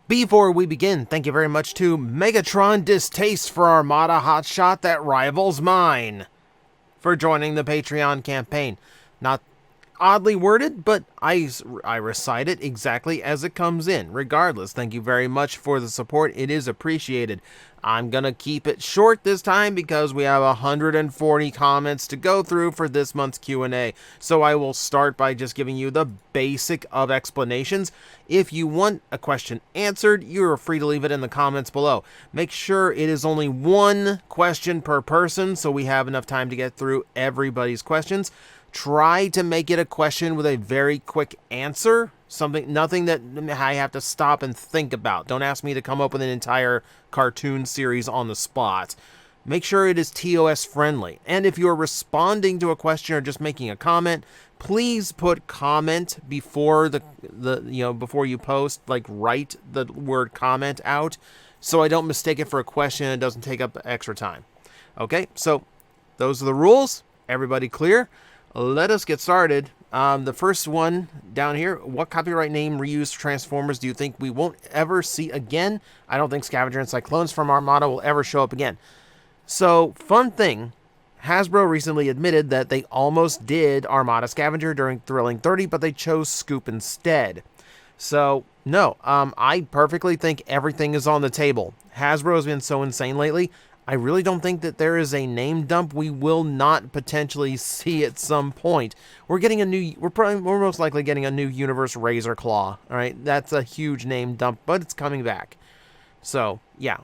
Before we begin, thank you very much to Megatron Distaste for Armada Hotshot That Rivals Mine for joining the Patreon campaign. Not oddly worded, but I recite it exactly as it comes in. Regardless, thank you very much for the support. It is appreciated. I'm gonna keep it short this time because we have 140 comments to go through for this month's Q&A. So I will start by just giving you the basic of explanations. If you want a question answered, you're free to leave it in the comments below. Make sure it is only one question per person so we have enough time to get through everybody's questions. Try to make it a question with a very quick answer. Nothing that I have to stop and think about. Don't ask me to come up with an entire cartoon series on the spot. Make sure it is TOS friendly. And if you're responding to a question or just making a comment, please put comment before before you post, like write the word comment out so I don't mistake it for a question and it doesn't take up extra time. Okay, so those are the rules. Everybody clear? Let us get started. The first one down here, what copyright name reused Transformers do you think we won't ever see again? I don't think Scavenger and Cyclones from Armada will ever show up again. So, fun thing, Hasbro recently admitted that they almost did Armada Scavenger during Thrilling 30, but they chose Scoop instead. So, no, I perfectly think everything is on the table. Hasbro has been so insane lately. I really don't think that there is a name dump we will not potentially see at some point. We're most likely getting a new Universe Razor Claw. All right, that's a huge name dump, but it's coming back. So yeah,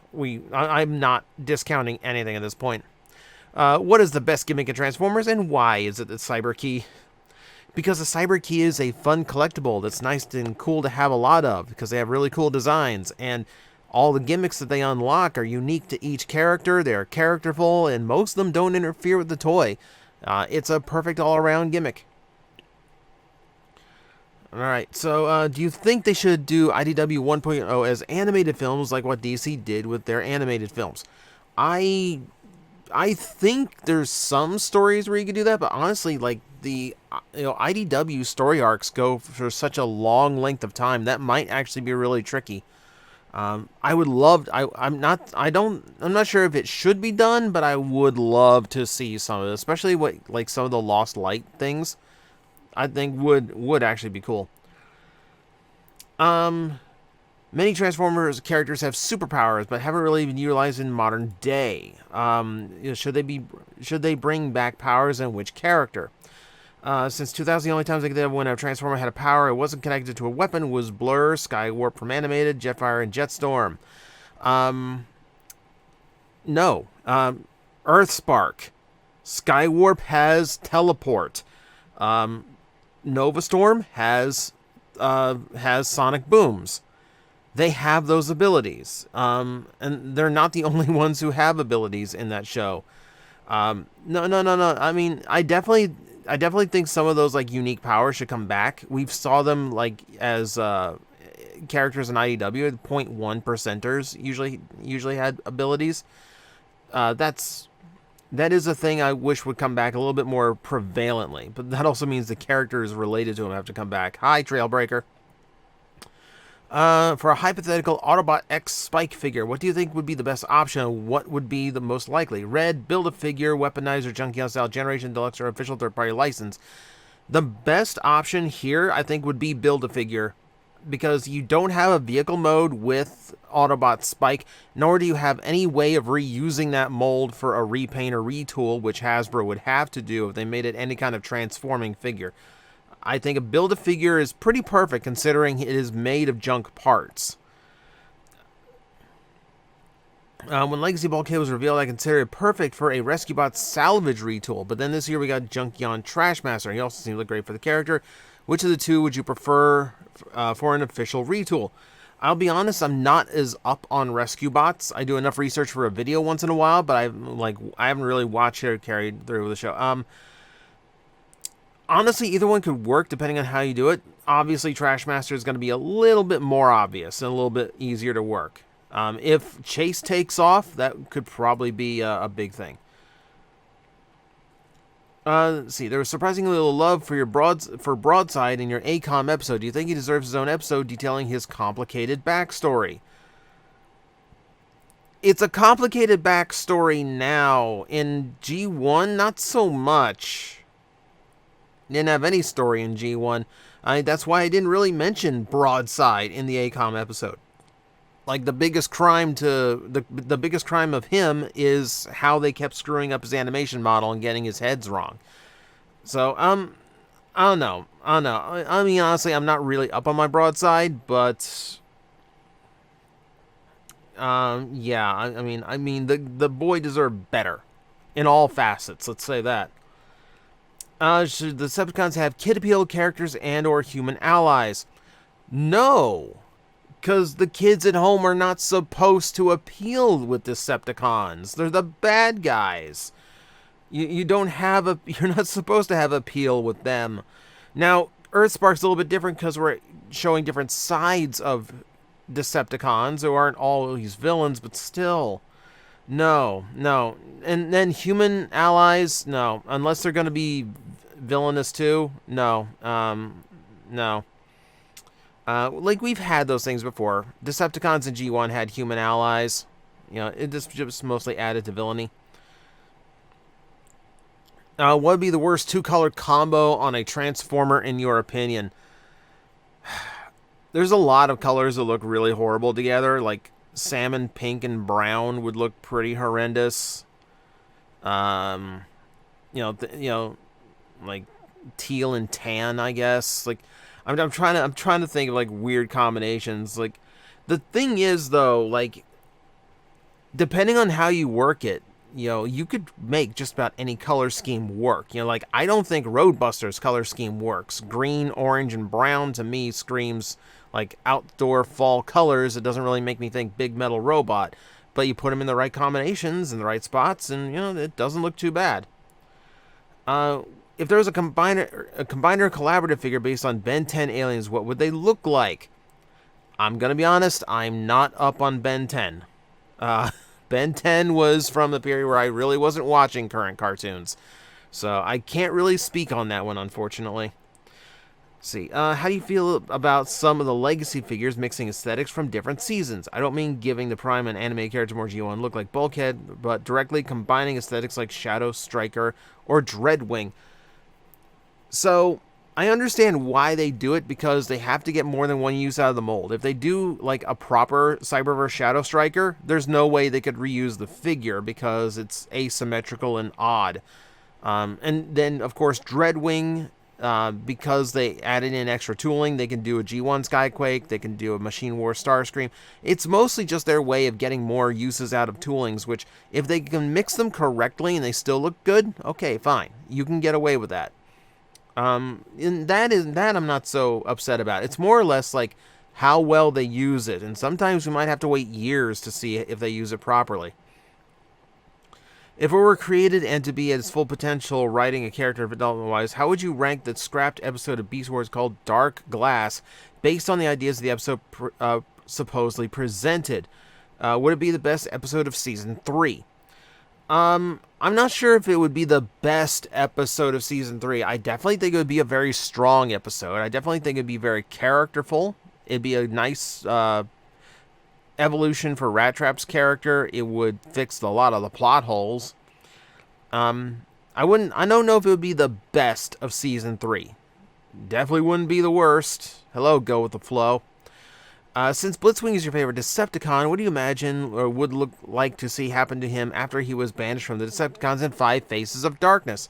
I'm not discounting anything at this point. What is the best gimmick in Transformers, and why is it the Cyber Key? Because the Cyber Key is a fun collectible that's nice and cool to have a lot of, because they have really cool designs, and all the gimmicks that they unlock are unique to each character. They're characterful, and most of them don't interfere with the toy. It's a perfect all-around gimmick. Alright, so do you think they should do IDW 1.0 as animated films like what DC did with their animated films? I think there's some stories where you could do that, but honestly, like the IDW story arcs go for such a long length of time that might actually be really tricky. I would love. I'm not sure if it should be done, but I would love to see some of it, especially like some of the Lost Light things. I think would actually be cool. Many Transformers characters have superpowers, but haven't really been utilized in modern day. Should they bring back powers, and which character? Since 2000, the only times when a Transformer had a power it wasn't connected to a weapon was Blur, Skywarp from Animated, Jetfire, and Jetstorm. No. Earthspark. Skywarp has Teleport. Novastorm has Sonic Booms. They have those abilities. And they're not the only ones who have abilities in that show. No. I mean, I definitely think some of those like unique powers should come back. We've saw them like as characters in IDW, 0.1 percenters usually had abilities. That is a thing I wish would come back a little bit more prevalently. But that also means the characters related to them have to come back. Hi, Trailbreaker. For a hypothetical Autobot X Spike figure, what do you think would be the best option? What would be the most likely? Red, build a figure, weaponizer, Junkion style, generation, deluxe, or official third-party license. The best option here, I think, would be build a figure, because you don't have a vehicle mode with Autobot Spike, nor do you have any way of reusing that mold for a repaint or retool, which Hasbro would have to do if they made it any kind of transforming figure. I think a Build-A-Figure is pretty perfect considering it is made of junk parts. When Legacy Bulkhead was revealed, I considered it perfect for a Rescue Bot salvage retool, but then this year we got Junkion Trashmaster, and he also seems to look great for the character. Which of the two would you prefer for an official retool? I'll be honest, I'm not as up on Rescue Bots. I do enough research for a video once in a while, but I haven't really watched it or carried through the show. Honestly, either one could work depending on how you do it. Obviously, Trashmaster is going to be a little bit more obvious and a little bit easier to work. If Chase takes off, that could probably be a big thing. Let's see. There was surprisingly little love for Broadside in your ACOM episode. Do you think he deserves his own episode detailing his complicated backstory? It's a complicated backstory now. In G1, not so much. Didn't have any story in G1. That's why I didn't really mention Broadside in the ACOM episode. Like, the biggest crime the biggest crime of him is how they kept screwing up his animation model and getting his heads wrong. So, I don't know. I mean, honestly, I'm not really up on my Broadside, but yeah, I mean, the boy deserved better in all facets. Let's say that. Should the Decepticons have kid appeal characters and or human allies? No, because the kids at home are not supposed to appeal with Decepticons. They're the bad guys. You're not supposed to have appeal with them. Now, Earthspark's a little bit different because we're showing different sides of Decepticons who aren't always villains, but still. No. And then human allies, no. Unless they're going to be villainous too, no. No. Like, we've had those things before. Decepticons in G1 had human allies. You know, it just mostly added to villainy. What would be the worst two-color combo on a Transformer in your opinion? There's a lot of colors that look really horrible together. Like, salmon, pink, and brown would look pretty horrendous. You know, like teal and tan, I guess. Like, I'm trying to think of like weird combinations. Like, the thing is though, like, depending on how you work it, you know, you could make just about any color scheme work. You know, like, I don't think Roadbuster's color scheme works. Green, orange, and brown to me screams like outdoor fall colors. It doesn't really make me think big metal robot. But you put them in the right combinations in the right spots, and, you know, it doesn't look too bad. If there was a combiner collaborative figure based on Ben 10 aliens, what would they look like? I'm gonna be honest, I'm not up on Ben 10. Ben 10 was from the period where I really wasn't watching current cartoons, so I can't really speak on that one, unfortunately. Let's see, how do you feel about some of the legacy figures mixing aesthetics from different seasons? I don't mean giving the Prime and anime character more G1 look like Bulkhead, but directly combining aesthetics like Shadow Striker or Dreadwing. So, I understand why they do it, because they have to get more than one use out of the mold. If they do, like, a proper Cyberverse Shadow Striker, there's no way they could reuse the figure because it's asymmetrical and odd. And then, of course, Dreadwing, because they added in extra tooling, they can do a G1 Skyquake, they can do a Machine War Starscream. It's mostly just their way of getting more uses out of toolings, which, if they can mix them correctly and they still look good, okay, fine. You can get away with that. And that I'm not so upset about. It's more or less like how well they use it, and sometimes we might have to wait years to see if they use it properly. If it were created and to be at its full potential, writing a character development-wise, how would you rank the scrapped episode of Beast Wars called Dark Glass, based on the ideas of the episode supposedly presented? Would it be the best episode of Season 3? I'm not sure if it would be the best episode of Season 3. I definitely think it would be a very strong episode. I definitely think it'd be very characterful. It'd be a nice evolution for Rat Trap's character. It would fix a lot of the plot holes. I don't know if it would be the best of Season 3. Definitely wouldn't be the worst. Hello, Go With The Flow. Since Blitzwing is your favorite Decepticon, what do you imagine or would look like to see happen to him after he was banished from the Decepticons in 5 Faces of Darkness?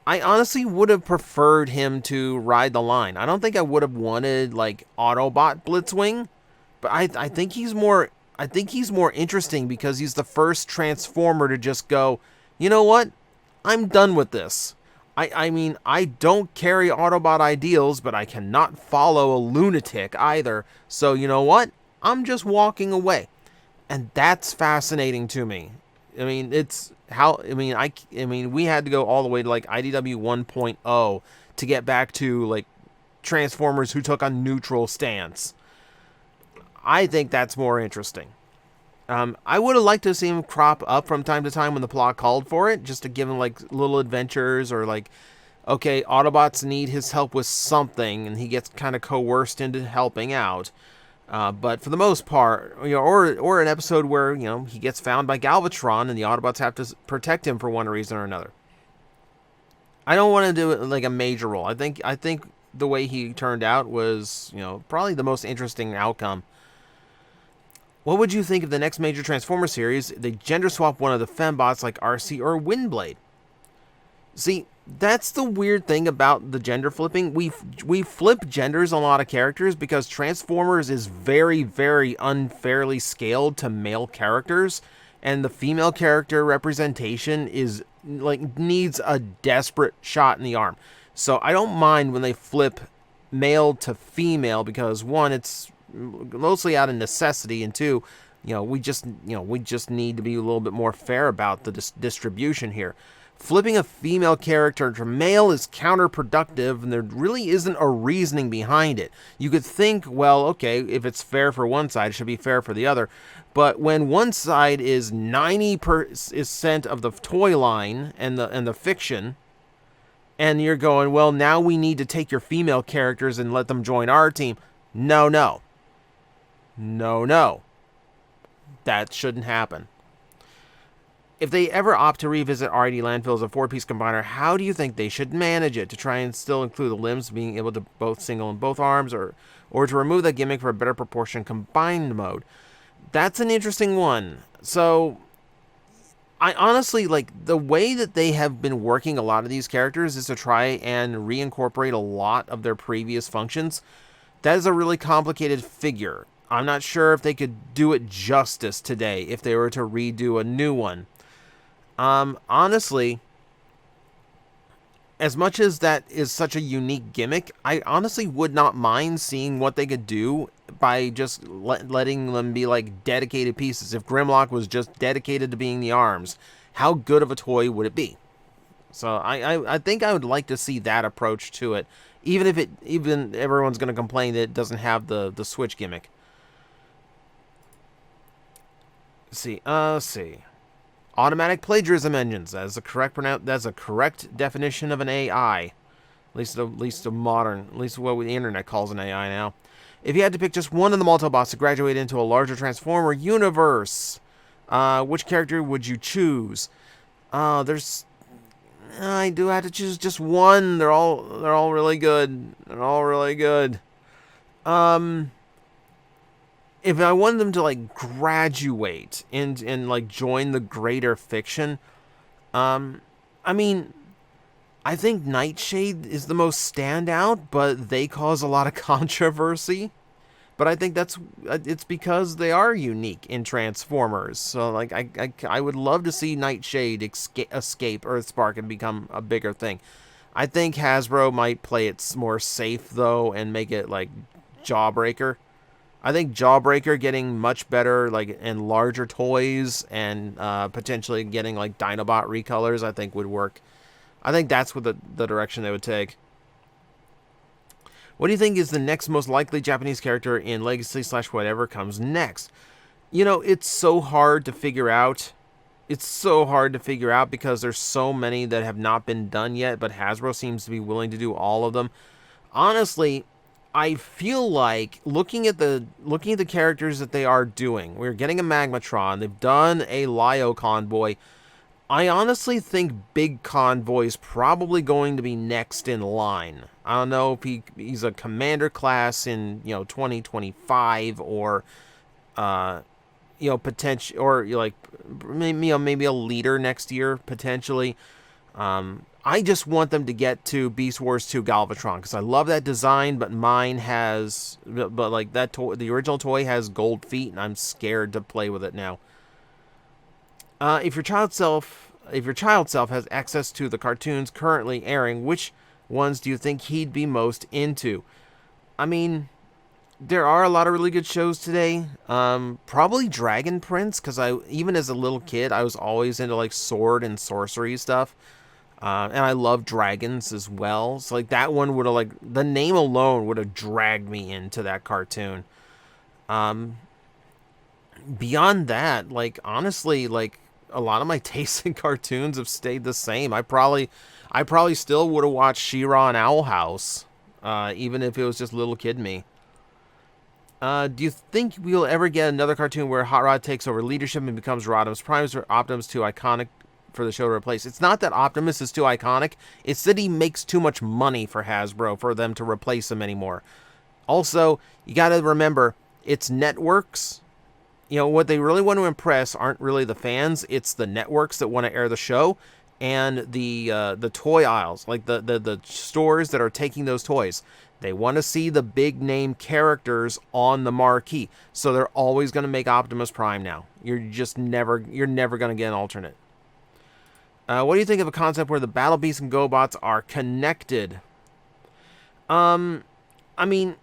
I honestly would have preferred him to ride the line. I don't think I would have wanted, like, Autobot Blitzwing, but I think he's more interesting because he's the first Transformer to just go, you know what? I'm done with this. I mean, I don't carry Autobot ideals, but I cannot follow a lunatic either. So, you know what? I'm just walking away. And that's fascinating to me. I mean, we had to go all the way to, like, IDW 1.0 to get back to, like, Transformers who took a neutral stance. I think that's more interesting. I would have liked to see him crop up from time to time when the plot called for it, just to give him like little adventures, or like, okay, Autobots need his help with something, and he gets kind of coerced into helping out. But for the most part, or an episode where he gets found by Galvatron, and the Autobots have to protect him for one reason or another. I don't want to do it like a major role. I think the way he turned out was probably the most interesting outcome. What would you think of the next major Transformer series? They gender swap one of the fembots like RC or Windblade. See, that's the weird thing about the gender flipping. We flip genders on a lot of characters because Transformers is very, very unfairly scaled to male characters, and the female character representation is like needs a desperate shot in the arm. So I don't mind when they flip male to female because one, it's mostly out of necessity, and two, we just need to be a little bit more fair about the distribution here. Flipping a female character to male is counterproductive, and there really isn't a reasoning behind it. You could think, well, okay, if it's fair for one side, it should be fair for the other. But when one side is 90% of the toy line and the fiction, and you're going, well, now we need to take your female characters and let them join our team. No. That shouldn't happen. If they ever opt to revisit RID Landfill as a 4-piece combiner, how do you think they should manage it? To try and still include the limbs being able to both single in both arms, or to remove that gimmick for a better proportion combined mode? That's an interesting one. So, I honestly, like, the way that they have been working a lot of these characters is to try and reincorporate a lot of their previous functions. That is a really complicated figure. I'm not sure if they could do it justice today if they were to redo a new one. Honestly, as much as that is such a unique gimmick, I honestly would not mind seeing what they could do by just letting them be like dedicated pieces. If Grimlock was just dedicated to being the arms, how good of a toy would it be? So I think I would like to see that approach to it, even if everyone's going to complain that it doesn't have the switch gimmick. Let's see. Automatic plagiarism engines. That's a correct definition of an AI. At least what the internet calls an AI now. If you had to pick just one of the Multibots to graduate into a larger Transformer universe, which character would you choose? I do have to choose just one. They're all really good. If I wanted them to like graduate and like join the greater fiction, I think Nightshade is the most standout, but they cause a lot of controversy. But I think it's because they are unique in Transformers. So like I would love to see Nightshade escape Earthspark and become a bigger thing. I think Hasbro might play it more safe though and make it like Jawbreaker. I think Jawbreaker getting much better, like, and larger toys, and potentially getting like Dinobot recolors, I think would work. I think that's what the direction they would take. What do you think is the next most likely Japanese character in Legacy / whatever comes next? It's so hard to figure out. It's so hard to figure out because there's so many that have not been done yet, but Hasbro seems to be willing to do all of them. Honestly, I feel like looking at the characters that they are doing, we're getting a Magmatron. They've done a Lio Convoy. I honestly think Big Convoy's probably going to be next in line. I don't know if he's a commander class in 2025 or potential, or like maybe a leader next year potentially. I just want them to get to Beast Wars 2 Galvatron because I love that design, but mine has, but like that toy, the original toy has gold feet, and I'm scared to play with it now. If your child self has access to the cartoons currently airing, which ones do you think he'd be most into? I mean, there are a lot of really good shows today. Probably Dragon Prince, because even as a little kid, I was always into like sword and sorcery stuff. And I love dragons as well. So like that one would have, like, the name alone would have dragged me into that cartoon. beyond that, like, honestly, like, a lot of my tastes in cartoons have stayed the same. I probably still would have watched She-Ra and Owl House, even if it was just little kid me. Do you think we'll ever get another cartoon where Hot Rod takes over leadership and becomes Rodimus Prime, or Optimus too iconic for the show to replace? It's not that Optimus is too iconic, it's that he makes too much money for Hasbro for them to replace him anymore. Also, you gotta remember, it's networks. You know, what they really want to impress aren't really the fans, it's the networks that want to air the show, and the toy aisles, like the stores that are taking those toys. They want to see the big name characters on the marquee. So they're always going to make Optimus Prime now. You're never going to get an alternate. What do you think of a concept where the Battle Beasts and GoBots are connected? I mean,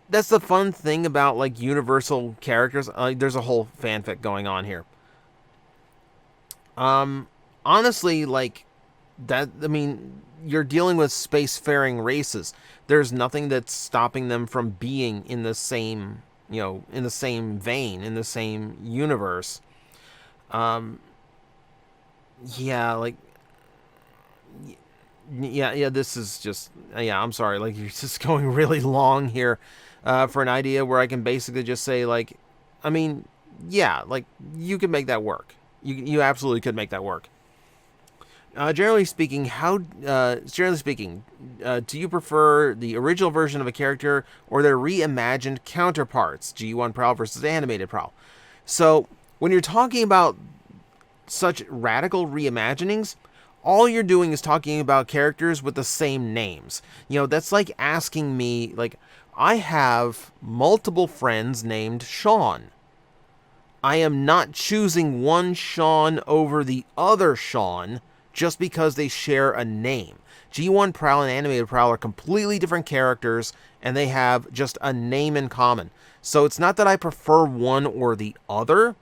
that's the fun thing about, like, universal characters. There's a whole fanfic going on here. Honestly, like, that, I mean, you're dealing with spacefaring races. There's nothing that's stopping them from being in the same, in the same vein, in the same universe. Yeah, like, yeah, this is just, I'm sorry, like, you're just going really long here, for an idea where I can basically just say, like, I mean, yeah, like, you can make that work. You absolutely could make that work. Generally speaking, do you prefer the original version of a character or their reimagined counterparts, G1 Prowl versus animated Prowl? So, when you're talking about such radical reimaginings, all you're doing is talking about characters with the same names. That's like asking me, like, I have multiple friends named Sean. I am not choosing one Sean over the other Sean just because they share a name. G1 Prowl and Animated Prowl are completely different characters, and they have just a name in common. So it's not that I prefer one or the other,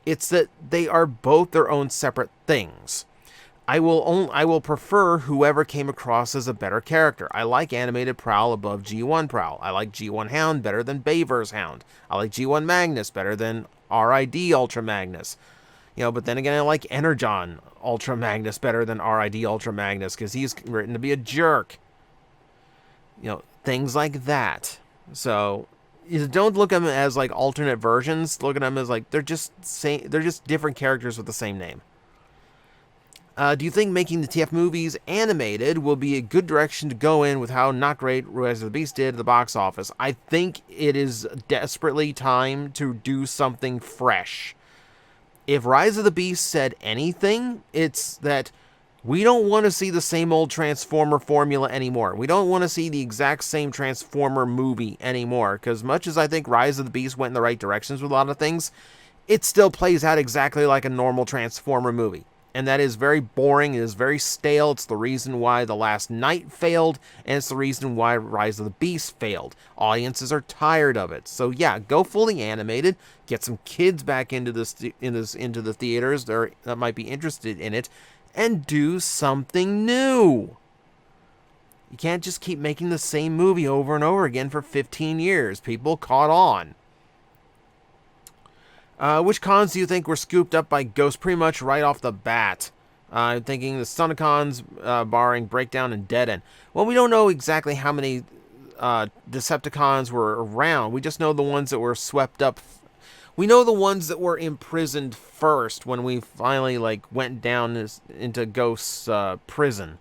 it's that they are both their own separate things. I will prefer whoever came across as a better character. I like Animated Prowl above G1 Prowl. I like G1 Hound better than Baver's Hound. I like G1 Magnus better than RID Ultra Magnus. But then again, I like Energon Ultra Magnus better than RID Ultra Magnus because he's written to be a jerk. Things like that. So, don't look at them as like alternate versions. Look at them as like they're just different characters with the same name. Do you think making the TF movies animated will be a good direction to go in with how not great Rise of the Beast did at the box office? I think it is desperately time to do something fresh. If Rise of the Beast said anything, it's that we don't want to see the same old Transformer formula anymore. We don't want to see the exact same Transformer movie anymore. Because much as I think Rise of the Beast went in the right directions with a lot of things, it still plays out exactly like a normal Transformer movie. And that is very boring, it is very stale. It's the reason why The Last Knight failed, and it's the reason why Rise of the Beast failed. Audiences are tired of it. So yeah, go fully animated, get some kids back into the theaters that might be interested in it, and do something new. You can't just keep making the same movie over and over again for 15 years. People caught on. Which cons do you think were scooped up by Ghost pretty much right off the bat? I'm thinking the Stunticons, barring Breakdown and Dead End. Well, we don't know exactly how many Decepticons were around. We just know the ones that were swept up. We know the ones that were imprisoned first when we finally went down into Ghost's prison.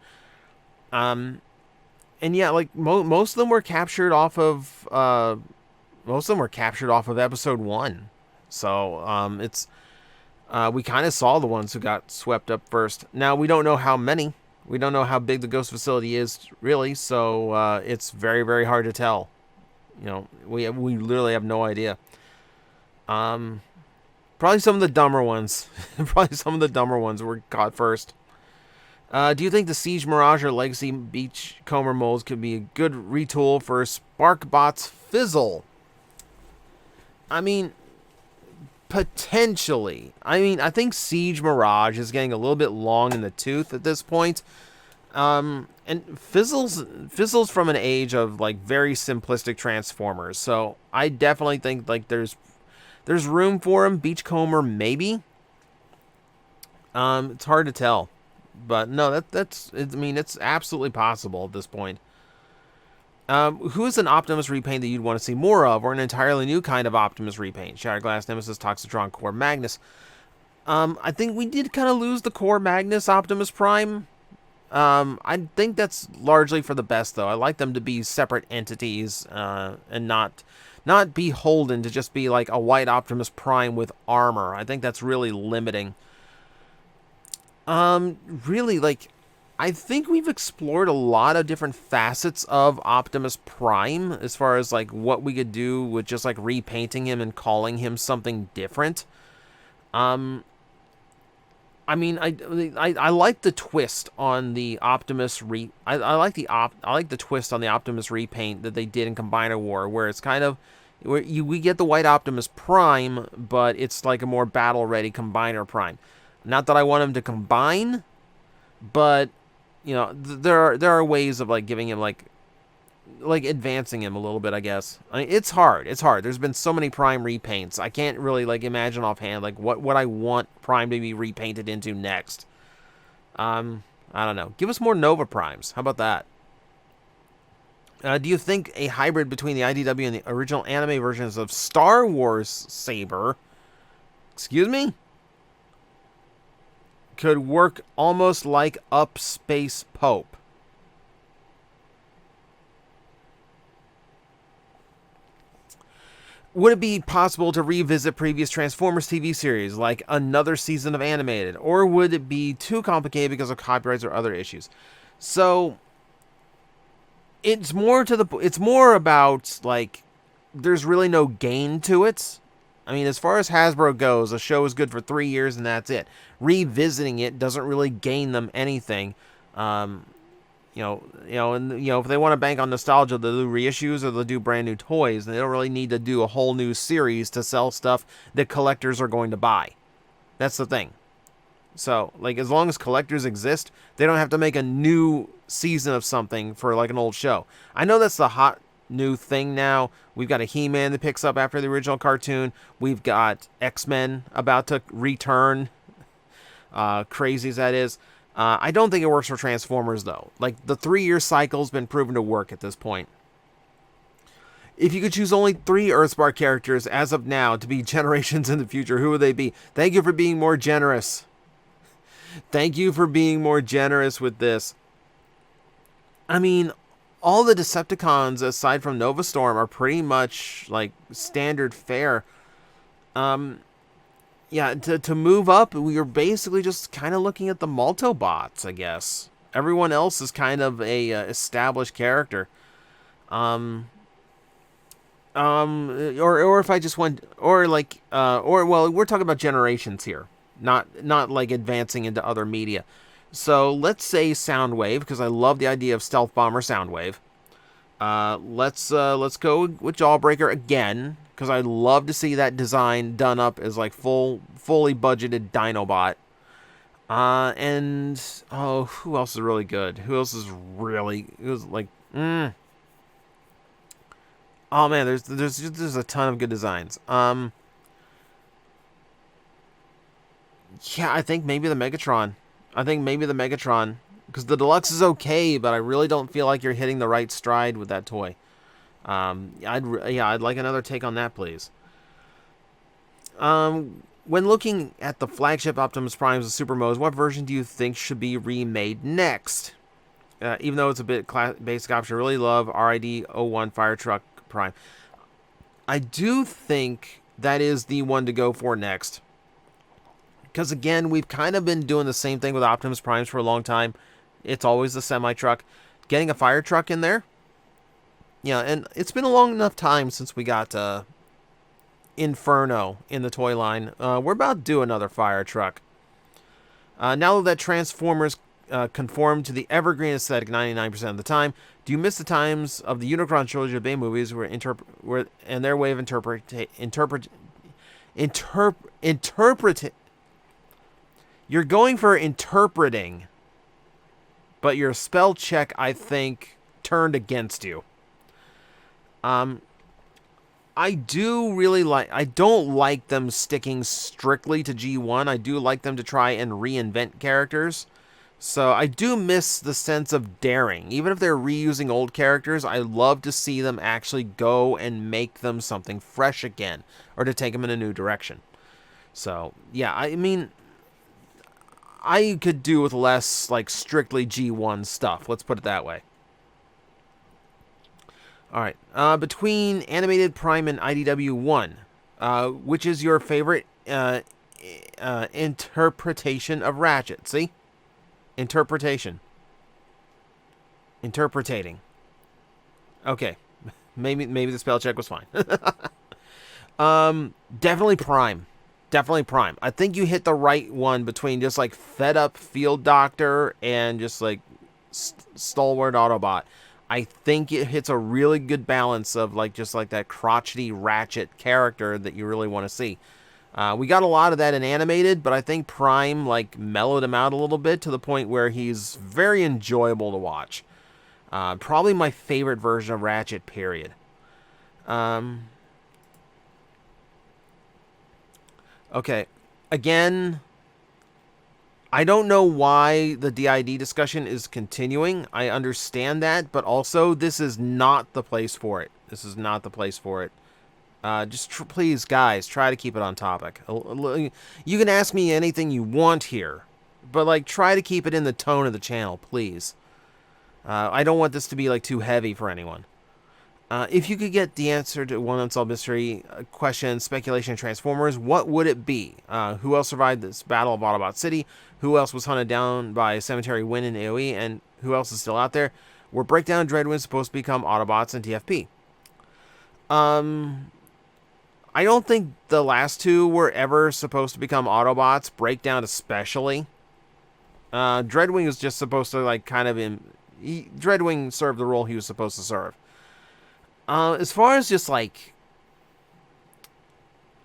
And yeah, most of them were captured off of episode 1. So, it's, we kind of saw the ones who got swept up first. Now, we don't know how many. We don't know how big the Ghost facility is, really, so, it's very, very hard to tell. We literally have no idea. Probably some of the dumber ones. Probably some of the dumber ones were caught first. Do you think the Siege Mirage or Legacy Beachcomber molds could be a good retool for Sparkbot's Fizzle? I mean, potentially. I think Siege Mirage is getting a little bit long in the tooth at this point. And Fizzle's from an age of very simplistic Transformers. So I definitely think there's There's room for him. Beachcomber, maybe. It's hard to tell. But no, I mean, it's absolutely possible at this point. Who is an Optimus repaint that you'd want to see more of, or an entirely new kind of Optimus repaint? Shattered Glass, Nemesis, Toxitron, Core Magnus. I think we did kind of lose the Core Magnus Optimus Prime. I think that's largely for the best, though. I like them to be separate entities, and not beholden to just be like a white Optimus Prime with armor. I think that's really limiting. Really, like, I think we've explored a lot of different facets of Optimus Prime as far as, like, what we could do with just, like, repainting him and calling him something different. I mean, I like the twist on the Optimus I like the twist on the Optimus repaint that they did in Combiner War, where it's kind of where we get the white Optimus Prime, but it's like a more battle ready Combiner Prime. Not that I want him to combine, but you know, there are ways of like giving him like advancing him a little bit, I guess. I mean, it's hard. There's been so many Prime repaints. I can't really like imagine offhand like what I want Prime to be repainted into next. I don't know. Give us more Nova Primes. How about that? Do you think a hybrid between the IDW and the original anime versions of Star Wars Saber, excuse me, could work almost like Up Space Pope? Would it be possible to revisit previous Transformers TV series, like another season of animated? Or would it be too complicated because of copyrights or other issues? So, it's more about, like, there's really no gain to it. I mean, as far as Hasbro goes, a show is good for 3 years and that's it. Revisiting it doesn't really gain them anything. If they want to bank on nostalgia, they'll do reissues or they'll do brand new toys. And they don't really need to do a whole new series to sell stuff that collectors are going to buy. That's the thing. So, like, as long as collectors exist, they don't have to make a new season of something for, like, an old show. I know that's the hot new thing now. We've got a He-Man that picks up after the original cartoon. We've got X-Men about to return. Crazy as that is. I don't think it works for Transformers, though. Like, the 3-year cycle's been proven to work at this point. If you could choose only 3 Earthspark characters as of now to be generations in the future, who would they be? Thank you for being more generous. Thank you for being more generous with this. I mean, all the Decepticons, aside from Nova Storm, are pretty much, like, standard fare. Yeah, to move up, we are basically just kind of looking at the Maltobots, I guess. Everyone else is kind of a established character. Or if I just went, well, we're talking about generations here, not like advancing into other media. So let's say Soundwave, because I love the idea of Stealth Bomber Soundwave. Let's go with Jawbreaker again, because I'd love to see that design done up as like fully budgeted Dinobot. Who else is really good? Who else is really? It was like, oh man, there's a ton of good designs. Yeah, I think maybe the Megatron. Because the Deluxe is okay, but I really don't feel like you're hitting the right stride with that toy. I'd like another take on that, please. When looking at the flagship Optimus Primes and Super Modes, what version do you think should be remade next? Even though it's a bit basic option, I really love RID-01 Fire Truck Prime. I do think that is the one to go for next. Because again, we've kind of been doing the same thing with Optimus Primes for a long time. It's always the semi-truck. Getting a fire truck in there. Yeah, and it's been a long enough time since we got Inferno in the toy line. We're about to do another fire truck. Now that Transformers conform to the evergreen aesthetic 99% of the time, do you miss the times of the Unicron trilogy of Bay movies and their way of You're going for interpreting, but your spell check, I think, turned against you. I do really like, I don't like them sticking strictly to G1. I do like them to try and reinvent characters. So I do miss the sense of daring. Even if they're reusing old characters, I love to see them actually go and make them something fresh again, or to take them in a new direction. So, yeah, I mean, I could do with less, like, strictly G1 stuff. Let's put it that way. Alright, between Animated Prime and IDW 1, which is your favorite interpretation of Ratchet? See? Interpretation. Interpretating. Okay. Maybe the spell check was fine. Definitely Prime. Definitely Prime. I think you hit the right one between just like fed up field doctor and just like stalwart Autobot. I think it hits a really good balance of like just like that crotchety Ratchet character that you really want to see. We got a lot of that in animated, but I think Prime like mellowed him out a little bit to the point where he's very enjoyable to watch. Probably my favorite version of Ratchet, period. Okay, again, I don't know why the DID discussion is continuing. I understand that, but also this is not the place for it. This is not the place for it. Just please, guys, try to keep it on topic. You can ask me anything you want here, but like try to keep it in the tone of the channel, please. I don't want this to be like too heavy for anyone. If you could get the answer to one unsolved mystery question, speculation, Transformers, what would it be? Who else survived this Battle of Autobot City? Who else was hunted down by Cemetery Win in AoE? And who else is still out there? Were Breakdown and Dreadwing supposed to become Autobots in TFP? I don't think the last two were ever supposed to become Autobots, Breakdown especially. Dreadwing was just supposed to, like, kind of... Dreadwing served the role he was supposed to serve. As far as just, like,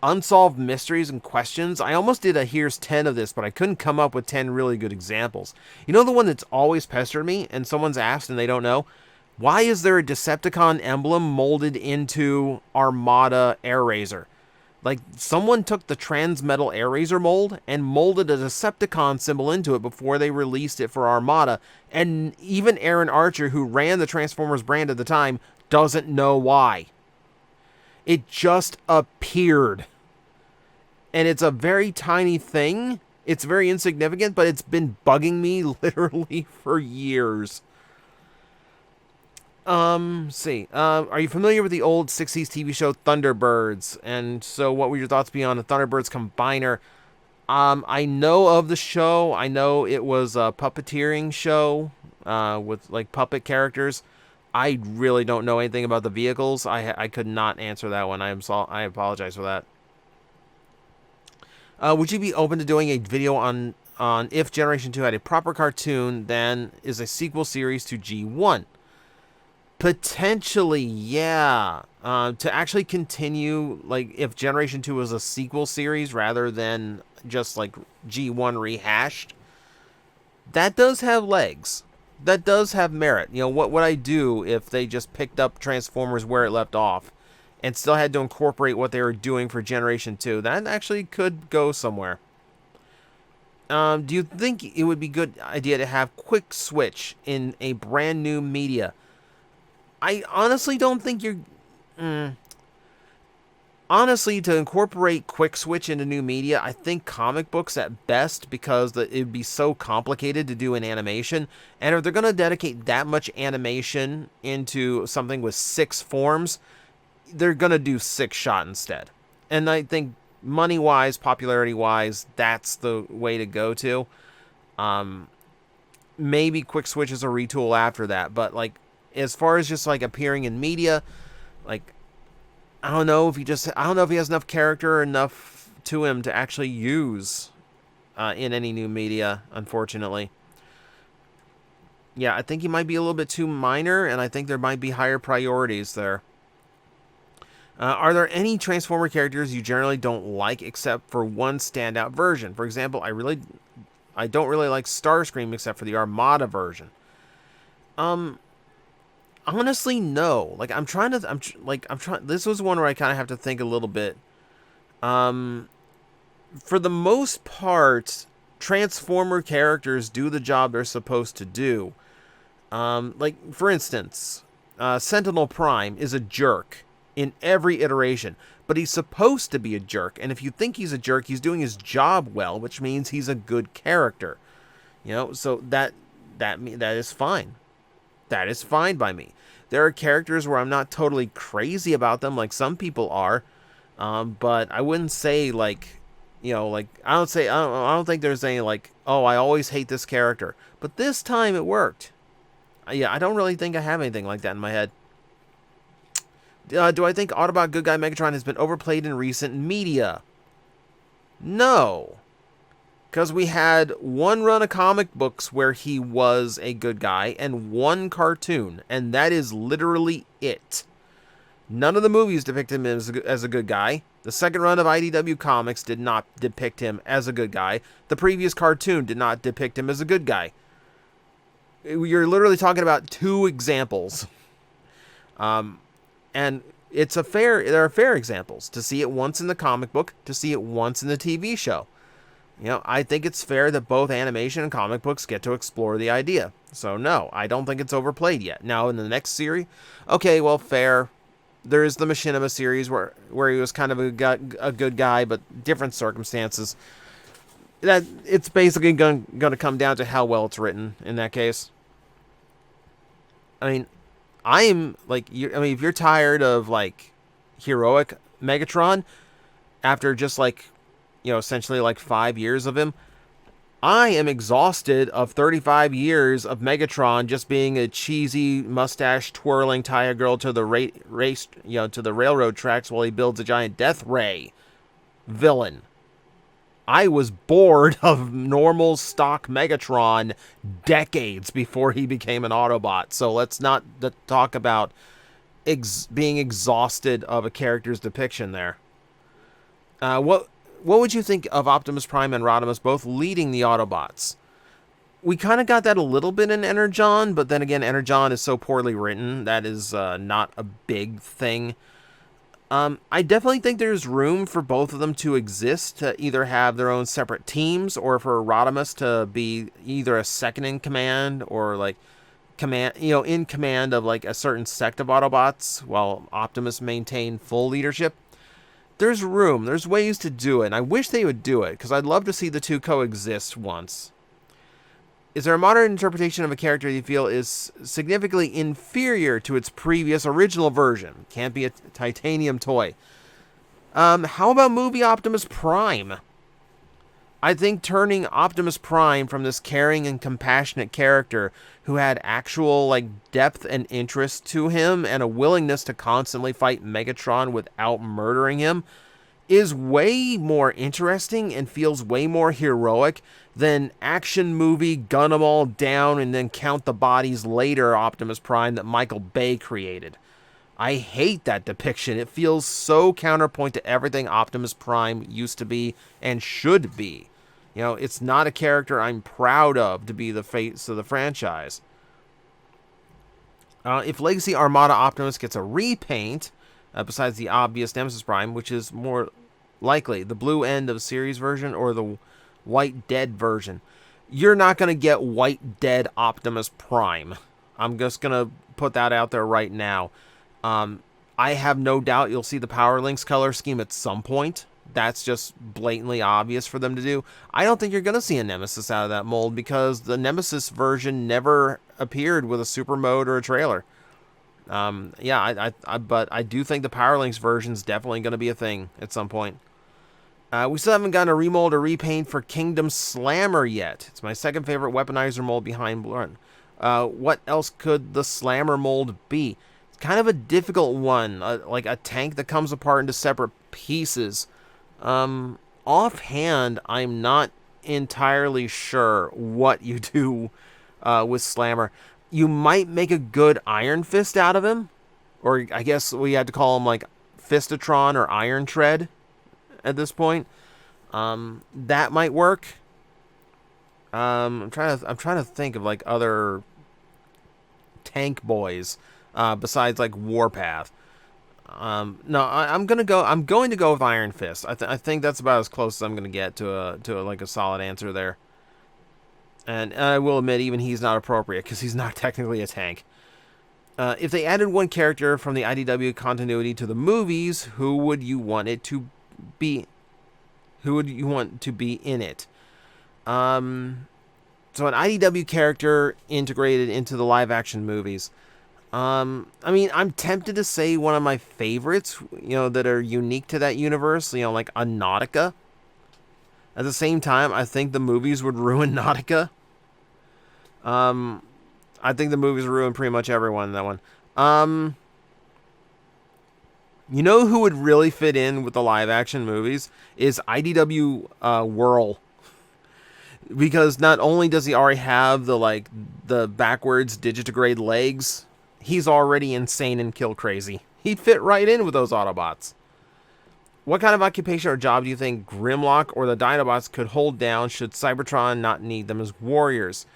unsolved mysteries and questions, I almost did a here's 10 of this, but I couldn't come up with 10 really good examples. You know the one that's always pestered me, and someone's asked and they don't know? Why is there a Decepticon emblem molded into Armada Air Razor? Like, someone took the Transmetal Air Razor mold and molded a Decepticon symbol into it before they released it for Armada, and even Aaron Archer, who ran the Transformers brand at the time, doesn't know why. It just appeared. And it's a very tiny thing. It's very insignificant, but it's been bugging me literally for years. See. Are you familiar with the old 60s TV show Thunderbirds? And so what would your thoughts be on the Thunderbirds Combiner? I know of the show. I know it was a puppeteering show with like puppet characters. I really don't know anything about the vehicles. I could not answer that one. I apologize for that. Would you be open to doing a video on if Generation 2 had a proper cartoon, then is a sequel series to G1? Potentially, yeah. To actually continue, like, if Generation 2 was a sequel series rather than just, like, G1 rehashed, that does have legs. That does have merit. You know, what would I do if they just picked up Transformers where it left off and still had to incorporate what they were doing for Generation 2? That actually could go somewhere. Do you think it would be a good idea to have Quick Switch in a brand new media? I honestly don't think you're... Honestly, to incorporate Quick Switch into new media, I think comic books at best, because it would be so complicated to do in animation. And if they're going to dedicate that much animation into something with 6 forms, they're going to do 6 shot instead. And I think money-wise, popularity-wise, that's the way to go to. Maybe Quick Switch is a retool after that, but like, as far as just like appearing in media, like, I don't know if he has enough character, enough to him to actually use in any new media, unfortunately. Yeah, I think he might be a little bit too minor, and I think there might be higher priorities there. Are there any Transformer characters you generally don't like except for one standout version? For example, I don't really like Starscream except for the Armada version. Honestly, no. Like, this was one where I kind of have to think a little bit. Um, for the most part, Transformer characters do the job they're supposed to do. Like, for instance, Sentinel Prime is a jerk in every iteration, but he's supposed to be a jerk. And if you think he's a jerk, he's doing his job well, which means he's a good character. You know, so that is fine. That is fine by me. There are characters where I'm not totally crazy about them, like some people are, but I wouldn't say like, you know, like I don't think there's any like, oh, I always hate this character, but this time it worked. Yeah, I don't really think I have anything like that in my head. Do I think Autobot Good Guy Megatron has been overplayed in recent media? No. Because we had one run of comic books where he was a good guy and one cartoon, and that is literally it. None of the movies depict him as a good guy. The second run of IDW Comics did not depict him as a good guy. The previous cartoon did not depict him as a good guy. You're literally talking about two examples. And there are fair examples. To see it once in the comic book, to see it once in the TV show. You know, I think it's fair that both animation and comic books get to explore the idea. So no, I don't think it's overplayed yet. Now in the next series, okay, well, fair. There is the Machinima series where he was kind of a good guy, but different circumstances. That it's basically going to come down to how well it's written in that case. I mean, if you're tired of like heroic Megatron after just like, you know, essentially like 5 years of him, I am exhausted of 35 years of Megatron just being a cheesy mustache twirling tie girl to the to the railroad tracks while he builds a giant death ray villain. I was bored of normal stock Megatron decades before he became an Autobot. So let's not talk about being exhausted of a character's depiction there. What would you think of Optimus Prime and Rodimus both leading the Autobots? We kind of got that a little bit in Energon, but then again, Energon is so poorly written, that is not a big thing. I definitely think there's room for both of them to exist, to either have their own separate teams, or for Rodimus to be either a second in command, or like in command of like a certain sect of Autobots, while Optimus maintained full leadership. There's room, there's ways to do it, and I wish they would do it, because I'd love to see the two coexist once. Is there a modern interpretation of a character you feel is significantly inferior to its previous original version? Can't be a titanium toy. How about movie Optimus Prime? I think turning Optimus Prime from this caring and compassionate character who had actual like depth and interest to him and a willingness to constantly fight Megatron without murdering him is way more interesting and feels way more heroic than action movie gun them all down and then count the bodies later Optimus Prime that Michael Bay created. I hate that depiction. It feels so counterpoint to everything Optimus Prime used to be and should be. You know, it's not a character I'm proud of to be the face of the franchise. If Legacy Armada Optimus gets a repaint, besides the obvious Nemesis Prime, which is more likely, the blue end of series version or the white dead version, you're not going to get white dead Optimus Prime. I'm just going to put that out there right now. I have no doubt you'll see the Power Links color scheme at some point. That's just blatantly obvious for them to do. I don't think you're going to see a Nemesis out of that mold because the Nemesis version never appeared with a super mode or a trailer. But I do think the Power Links version is definitely going to be a thing at some point. We still haven't gotten a remold or repaint for Kingdom Slammer yet. It's my second favorite weaponizer mold behind Blurn. What else could the Slammer mold be? It's kind of a difficult one, like a tank that comes apart into separate pieces. Offhand, I'm not entirely sure what you do with Slammer. You might make a good Iron Fist out of him, or I guess we had to call him like Fistatron or Iron Tread at this point. That might work. I'm trying to think of like other tank boys. besides like Warpath. No, I'm going to go with Iron Fist. I think that's about as close as I'm going to get to like a solid answer there. And I will admit, even he's not appropriate because he's not technically a tank. If they added one character from the IDW continuity to the movies, who would you want it to be? Who would you want to be in it? So an IDW character integrated into the live-action movies. I mean, I'm tempted to say one of my favorites, that are unique to that universe, like a Nautica. At the same time, I think the movies would ruin Nautica. I think the movies ruin pretty much everyone in that one. Who would really fit in with the live-action movies is IDW Whirl. Because not only does he already have the backwards digitigrade legs, he's already insane and kill crazy. He'd fit right in with those Autobots. What kind of occupation or job do you think Grimlock or the Dinobots could hold down should Cybertron not need them as warriors?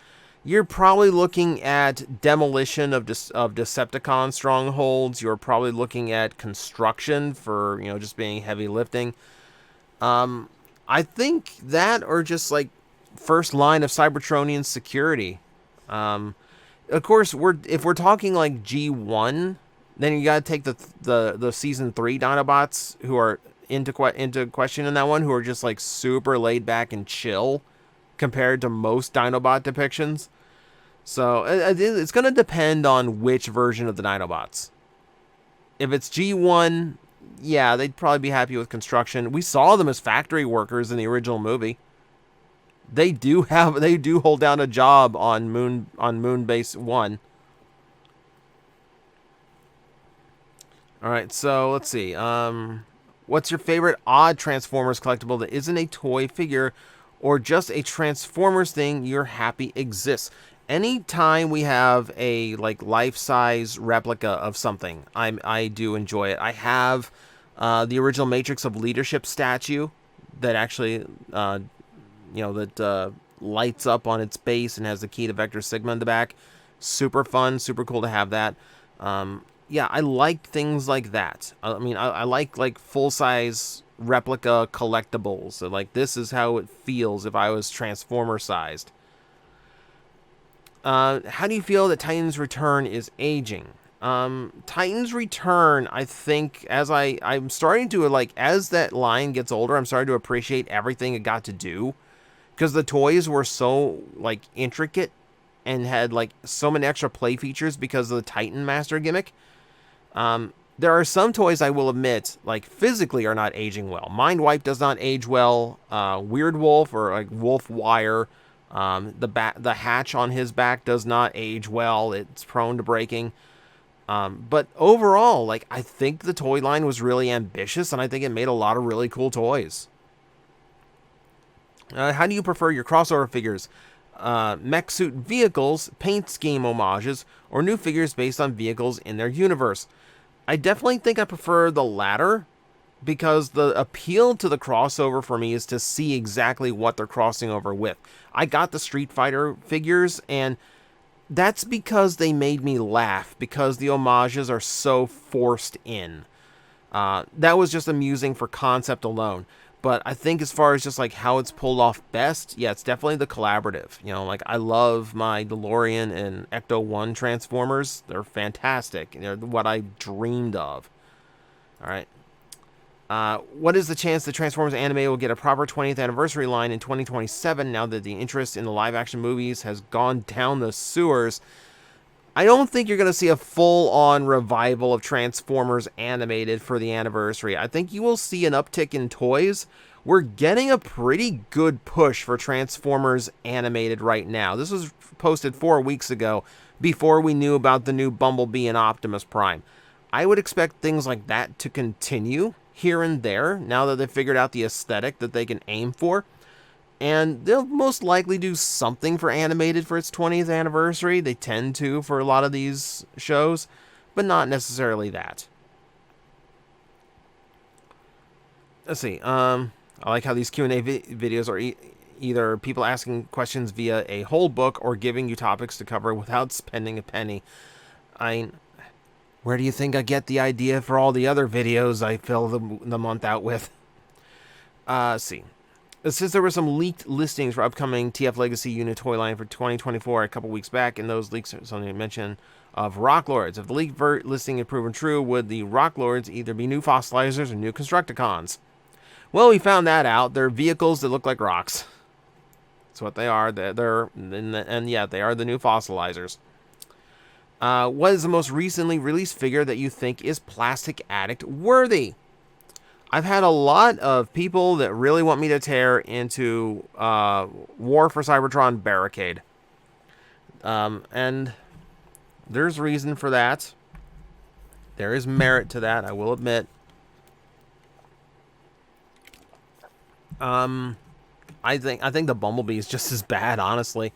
You're probably looking at demolition of Decepticon strongholds. You're probably looking at construction for, just being heavy lifting. I think that, or just like first line of Cybertronian security. Of course, if we're talking like G1, then you gotta take the season 3 Dinobots who are into question in that one, who are just like super laid back and chill compared to most Dinobot depictions. So it's gonna depend on which version of the Dinobots. If it's G1, yeah, they'd probably be happy with construction. We saw them as factory workers in the original movie. They do hold down a job on Moonbase 1. All right, so let's see. What's your favorite odd Transformers collectible that isn't a toy figure or just a Transformers thing you're happy exists? Anytime we have a life-size replica of something, I do enjoy it. I have the original Matrix of Leadership statue that actually lights up on its base and has the key to Vector Sigma in the back. Super fun, super cool to have that. Yeah, I like things like that. I mean, I like full-size replica collectibles. So, this is how it feels if I was Transformer-sized. How do you feel that Titan's Return is aging? Titan's Return, I think, I'm starting to, as that line gets older, I'm starting to appreciate everything it got to do. Because the toys were so, intricate and had, so many extra play features because of the Titan Master gimmick. There are some toys, I will admit, physically are not aging well. Mind Wipe does not age well. Weird Wolf or, Wolf Wire, the hatch on his back does not age well. It's prone to breaking. But overall, I think the toy line was really ambitious, and I think it made a lot of really cool toys. How do you prefer your crossover figures? Mech suit vehicles, paint scheme homages, or new figures based on vehicles in their universe? I definitely think I prefer the latter, because the appeal to the crossover for me is to see exactly what they're crossing over with. I got the Street Fighter figures, and that's because they made me laugh, because the homages are so forced in. That was just amusing for concept alone. But I think as far as just how it's pulled off best, yeah, it's definitely the collaborative. I love my DeLorean and Ecto-1 Transformers. They're fantastic. They're what I dreamed of. All right. What is the chance that Transformers anime will get a proper 20th anniversary line in 2027 now that the interest in the live-action movies has gone down the sewers? I don't think you're going to see a full-on revival of Transformers animated for the anniversary. I think you will see an uptick in toys. We're getting a pretty good push for Transformers animated right now. This was posted 4 weeks ago, before we knew about the new Bumblebee and Optimus Prime. I would expect things like that to continue here and there, now that they've figured out the aesthetic that they can aim for. And they'll most likely do something for animated for its 20th anniversary. They tend to for a lot of these shows, but not necessarily that. Let's see. I like how these Q&A videos are either people asking questions via a whole book or giving you topics to cover without spending a penny. Where do you think I get the idea for all the other videos I fill the month out with? Let's see. It says there were some leaked listings for upcoming TF Legacy unit toy line for 2024 a couple weeks back, and those leaks are something to mention of Rock Lords. If the leaked listing had proven true, would the Rock Lords either be new fossilizers or new Constructicons? Well, we found that out. They're vehicles that look like rocks. That's what they are. And yeah, they are the new fossilizers. What is the most recently released figure that you think is Plastic Addict worthy? I've had a lot of people that really want me to tear into War for Cybertron Barricade. And there's reason for that. There is merit to that, I will admit. I think the Bumblebee is just as bad, honestly.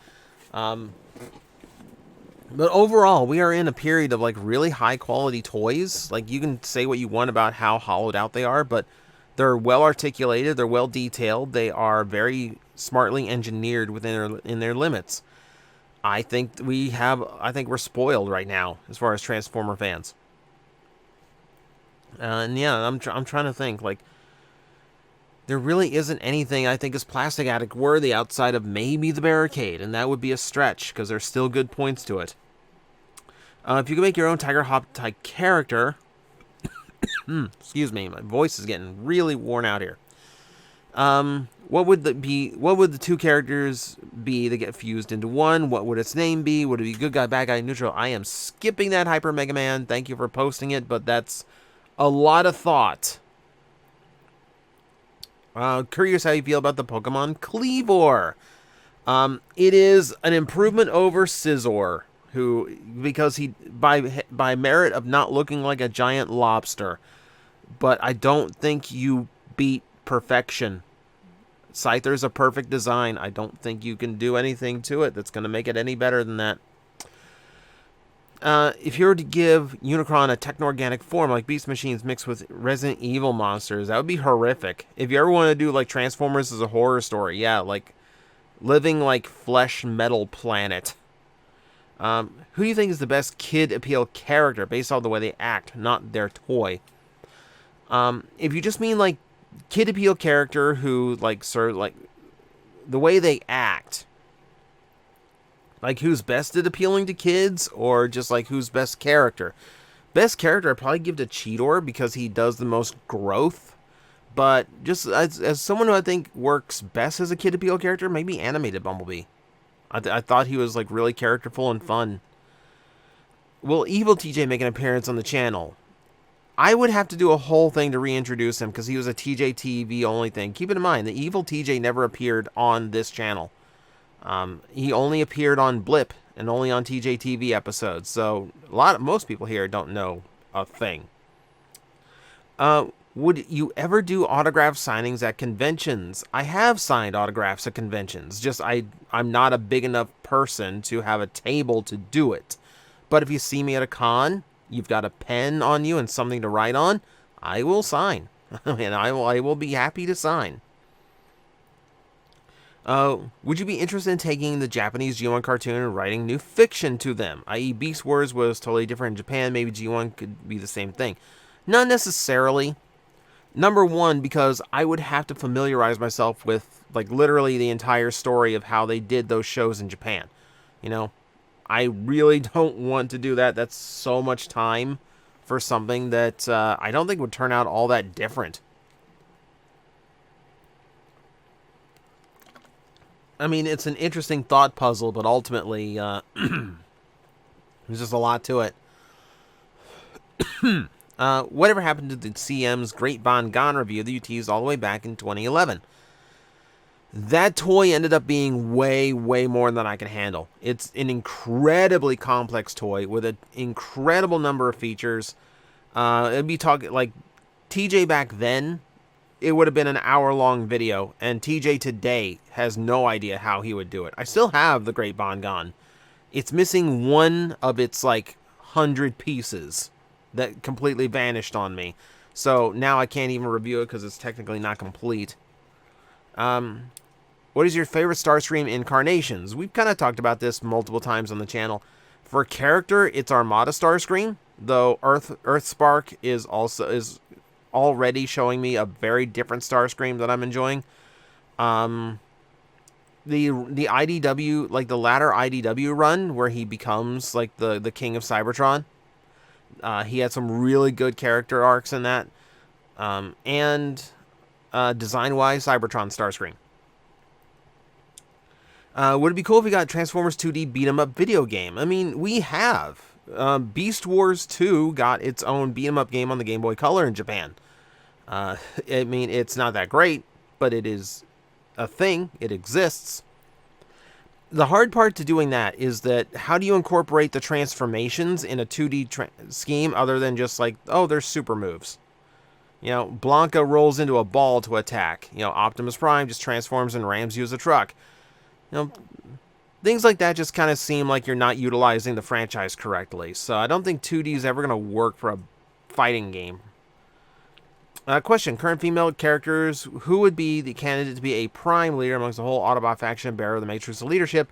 But overall, we are in a period of like really high quality toys. Like, you can say what you want about how hollowed out they are, but they're well articulated, they're well detailed, they are very smartly engineered within their limits. I think we're spoiled right now as far as Transformer fans. And yeah, I'm trying to think, like, there really isn't anything I think is Plastic Addict worthy outside of maybe the Barricade, and that would be a stretch because there's still good points to it. If you could make your own Tiger Hop type character, excuse me, my voice is getting really worn out here. What would the two characters be that get fused into one? What would its name be? Would it be good guy, bad guy, neutral? I am skipping that Hyper Mega Man. Thank you for posting it, but that's a lot of thought. Curious how you feel about the Pokemon Cleavor. It is an improvement over Scizor, because he by merit of not looking like a giant lobster. But I don't think you beat perfection. Scyther's a perfect design. I don't think you can do anything to it that's going to make it any better than that. If you were to give Unicron a techno-organic form like Beast Machines mixed with Resident Evil monsters, that would be horrific. If you ever want to do like Transformers as a horror story, yeah, like living like flesh metal planet. Who do you think is the best kid appeal character based on the way they act, not their toy? If you just mean like kid appeal character who like sort of like the way they act, like who's best at appealing to kids, or just like who's best character? Best character, I'd probably give to Cheetor because he does the most growth. But just as someone who I think works best as a kid appeal character, maybe Animated Bumblebee. I thought he was like really characterful and fun. Will Evil TJ make an appearance on the channel? I would have to do a whole thing to reintroduce him because he was a TJ TV only thing. Keep in mind, the Evil TJ never appeared on this channel. He only appeared on Blip and only on TJ TV episodes. So most people here don't know a thing. Would you ever do autograph signings at conventions? I have signed autographs at conventions. Just I'm not a big enough person to have a table to do it. But if you see me at a con, you've got a pen on you and something to write on, I will sign. And I will be happy to sign. Would you be interested in taking the Japanese G1 cartoon and writing new fiction to them? I.e. Beast Wars was totally different in Japan. Maybe G1 could be the same thing. Not necessarily. Number one, because I would have to familiarize myself with, like, literally the entire story of how they did those shows in Japan. You know, I really don't want to do that. That's so much time for something that I don't think would turn out all that different. I mean, it's an interesting thought puzzle, but ultimately, there's just a lot to it. Whatever happened to the CM's Great Bon Gone review that you teased all the way back in 2011? That toy ended up being way, way more than I can handle. It's an incredibly complex toy with an incredible number of features. It'd be talking like TJ back then, it would have been an hour-long video, and TJ today has no idea how he would do it. I still have the Great Bon Gone. It's missing one of its, like, 100 pieces that completely vanished on me. So now I can't even review it because it's technically not complete. What is your favorite Starscream incarnations? We've kind of talked about this multiple times on the channel. For a character, it's Armada Starscream. though Earthspark is already showing me a very different Starscream that I'm enjoying. The IDW, like the latter IDW run where he becomes like the king of Cybertron. He had some really good character arcs in that. And design-wise, Cybertron Starscream. Would it be cool if we got Transformers 2D beat-em-up video game? I mean, we have. Beast Wars 2 got its own beat-em-up game on the Game Boy Color in Japan. I mean, it's not that great, but it is a thing. It exists. The hard part to doing that is that how do you incorporate the transformations in a 2D scheme other than just like, oh, there's super moves? You know, Blanca rolls into a ball to attack. You know, Optimus Prime just transforms and rams you as a truck. You know, things like that just kind of seem like you're not utilizing the franchise correctly. So I don't think 2D is ever going to work for a fighting game. Question. Current female characters, who would be the candidate to be a prime leader amongst the whole Autobot faction, bearer of the Matrix of Leadership?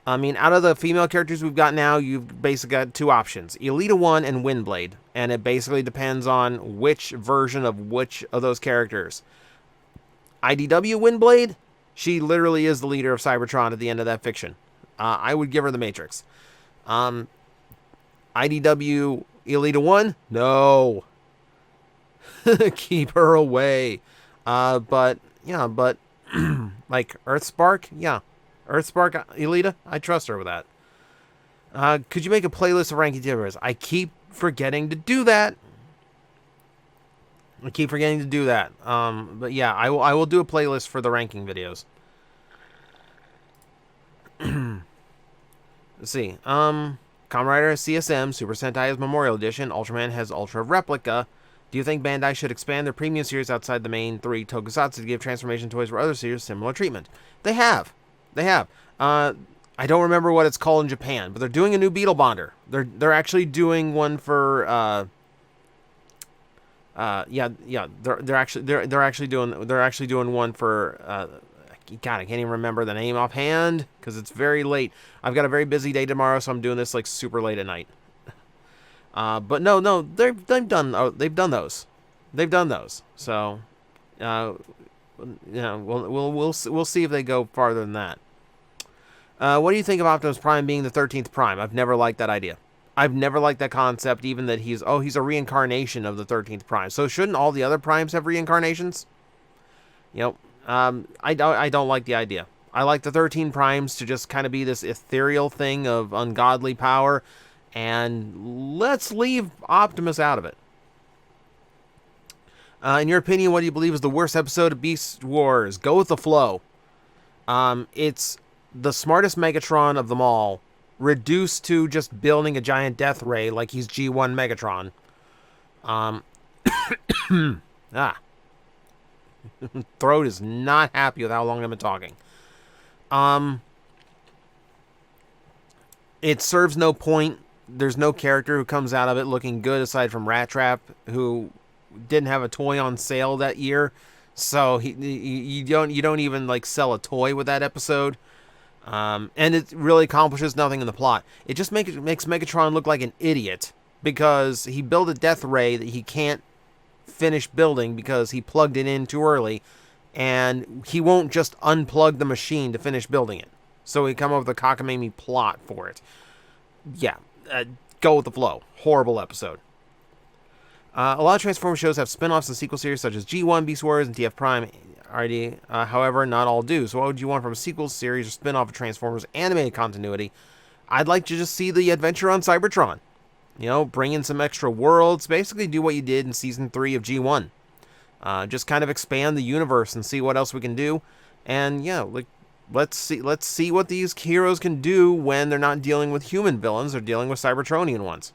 I mean, out of the female characters we've got now, you've basically got two options. Elita 1 and Windblade. And it basically depends on which version of which of those characters. IDW Windblade, she literally is the leader of Cybertron at the end of that fiction. I would give her the Matrix. IDW Elita 1, no. Keep her away. But like Earthspark, yeah. Earthspark Elita, I trust her with that. Could you make a playlist of ranking tiers? I keep forgetting to do that. But yeah, I will do a playlist for the ranking videos. Let's see. Kamen Rider has CSM, Super Sentai has Memorial Edition, Ultraman has Ultra Replica. Do you think Bandai should expand their premium series outside the main three tokusatsu to give transformation toys for other series similar treatment? They have. I don't remember what it's called in Japan, but they're doing a new Beetle Bonder. They're actually doing one for they're actually doing one for God, I can't even remember the name offhand because it's very late. I've got a very busy day tomorrow, so I'm doing this like super late at night. But no, they've done those. So, we'll see if they go farther than that. What do you think of Optimus Prime being the 13th Prime? I've never liked that idea. I've never liked that concept, even that he's a reincarnation of the 13th Prime. So shouldn't all the other Primes have reincarnations? You know, I don't like the idea. I like the 13 Primes to just kind of be this ethereal thing of ungodly power, and let's leave Optimus out of it. In your opinion, what do you believe is the worst episode of Beast Wars? Go with the flow. It's the smartest Megatron of them all, reduced to just building a giant death ray like he's G1 Megatron. Throat is not happy with how long I've been talking. It serves no point. There's no character who comes out of it looking good aside from Rat Trap, who didn't have a toy on sale that year. So you don't even like sell a toy with that episode. And it really accomplishes nothing in the plot. It just makes Megatron look like an idiot because he built a death ray that he can't finish building because he plugged it in too early, and he won't just unplug the machine to finish building it. So he come up with a cockamamie plot for it. Yeah, go with the flow. Horrible episode. A lot of Transformers shows have spin-offs and sequel series such as G1, Beast Wars, and TF Prime. Already, however, not all do. So what would you want from a sequel series or spin-off of Transformers animated continuity? I'd like to just see the adventure on Cybertron. You know, bring in some extra worlds. Basically do what you did in Season 3 of G1. Just kind of expand the universe and see what else we can do. And, yeah, like, let's see what these heroes can do when they're not dealing with human villains. They're dealing with Cybertronian ones.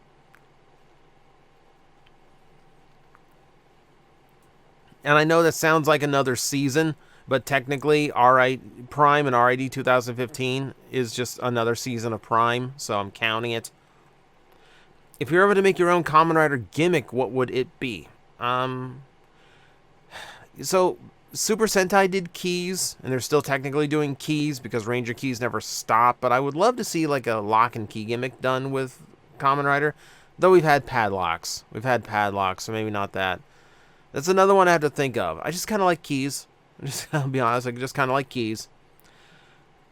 And I know that sounds like another season, but technically Prime and RID 2015 is just another season of Prime, so I'm counting it. If you're ever to make your own Kamen Rider gimmick, what would it be? So Super Sentai did keys, and they're still technically doing keys because Ranger keys never stop, but I would love to see like a lock and key gimmick done with Kamen Rider. Though we've had padlocks. We've had padlocks, so maybe not that. That's another one I have to think of. I just kind of like keys. I'll be honest, I just kind of like keys.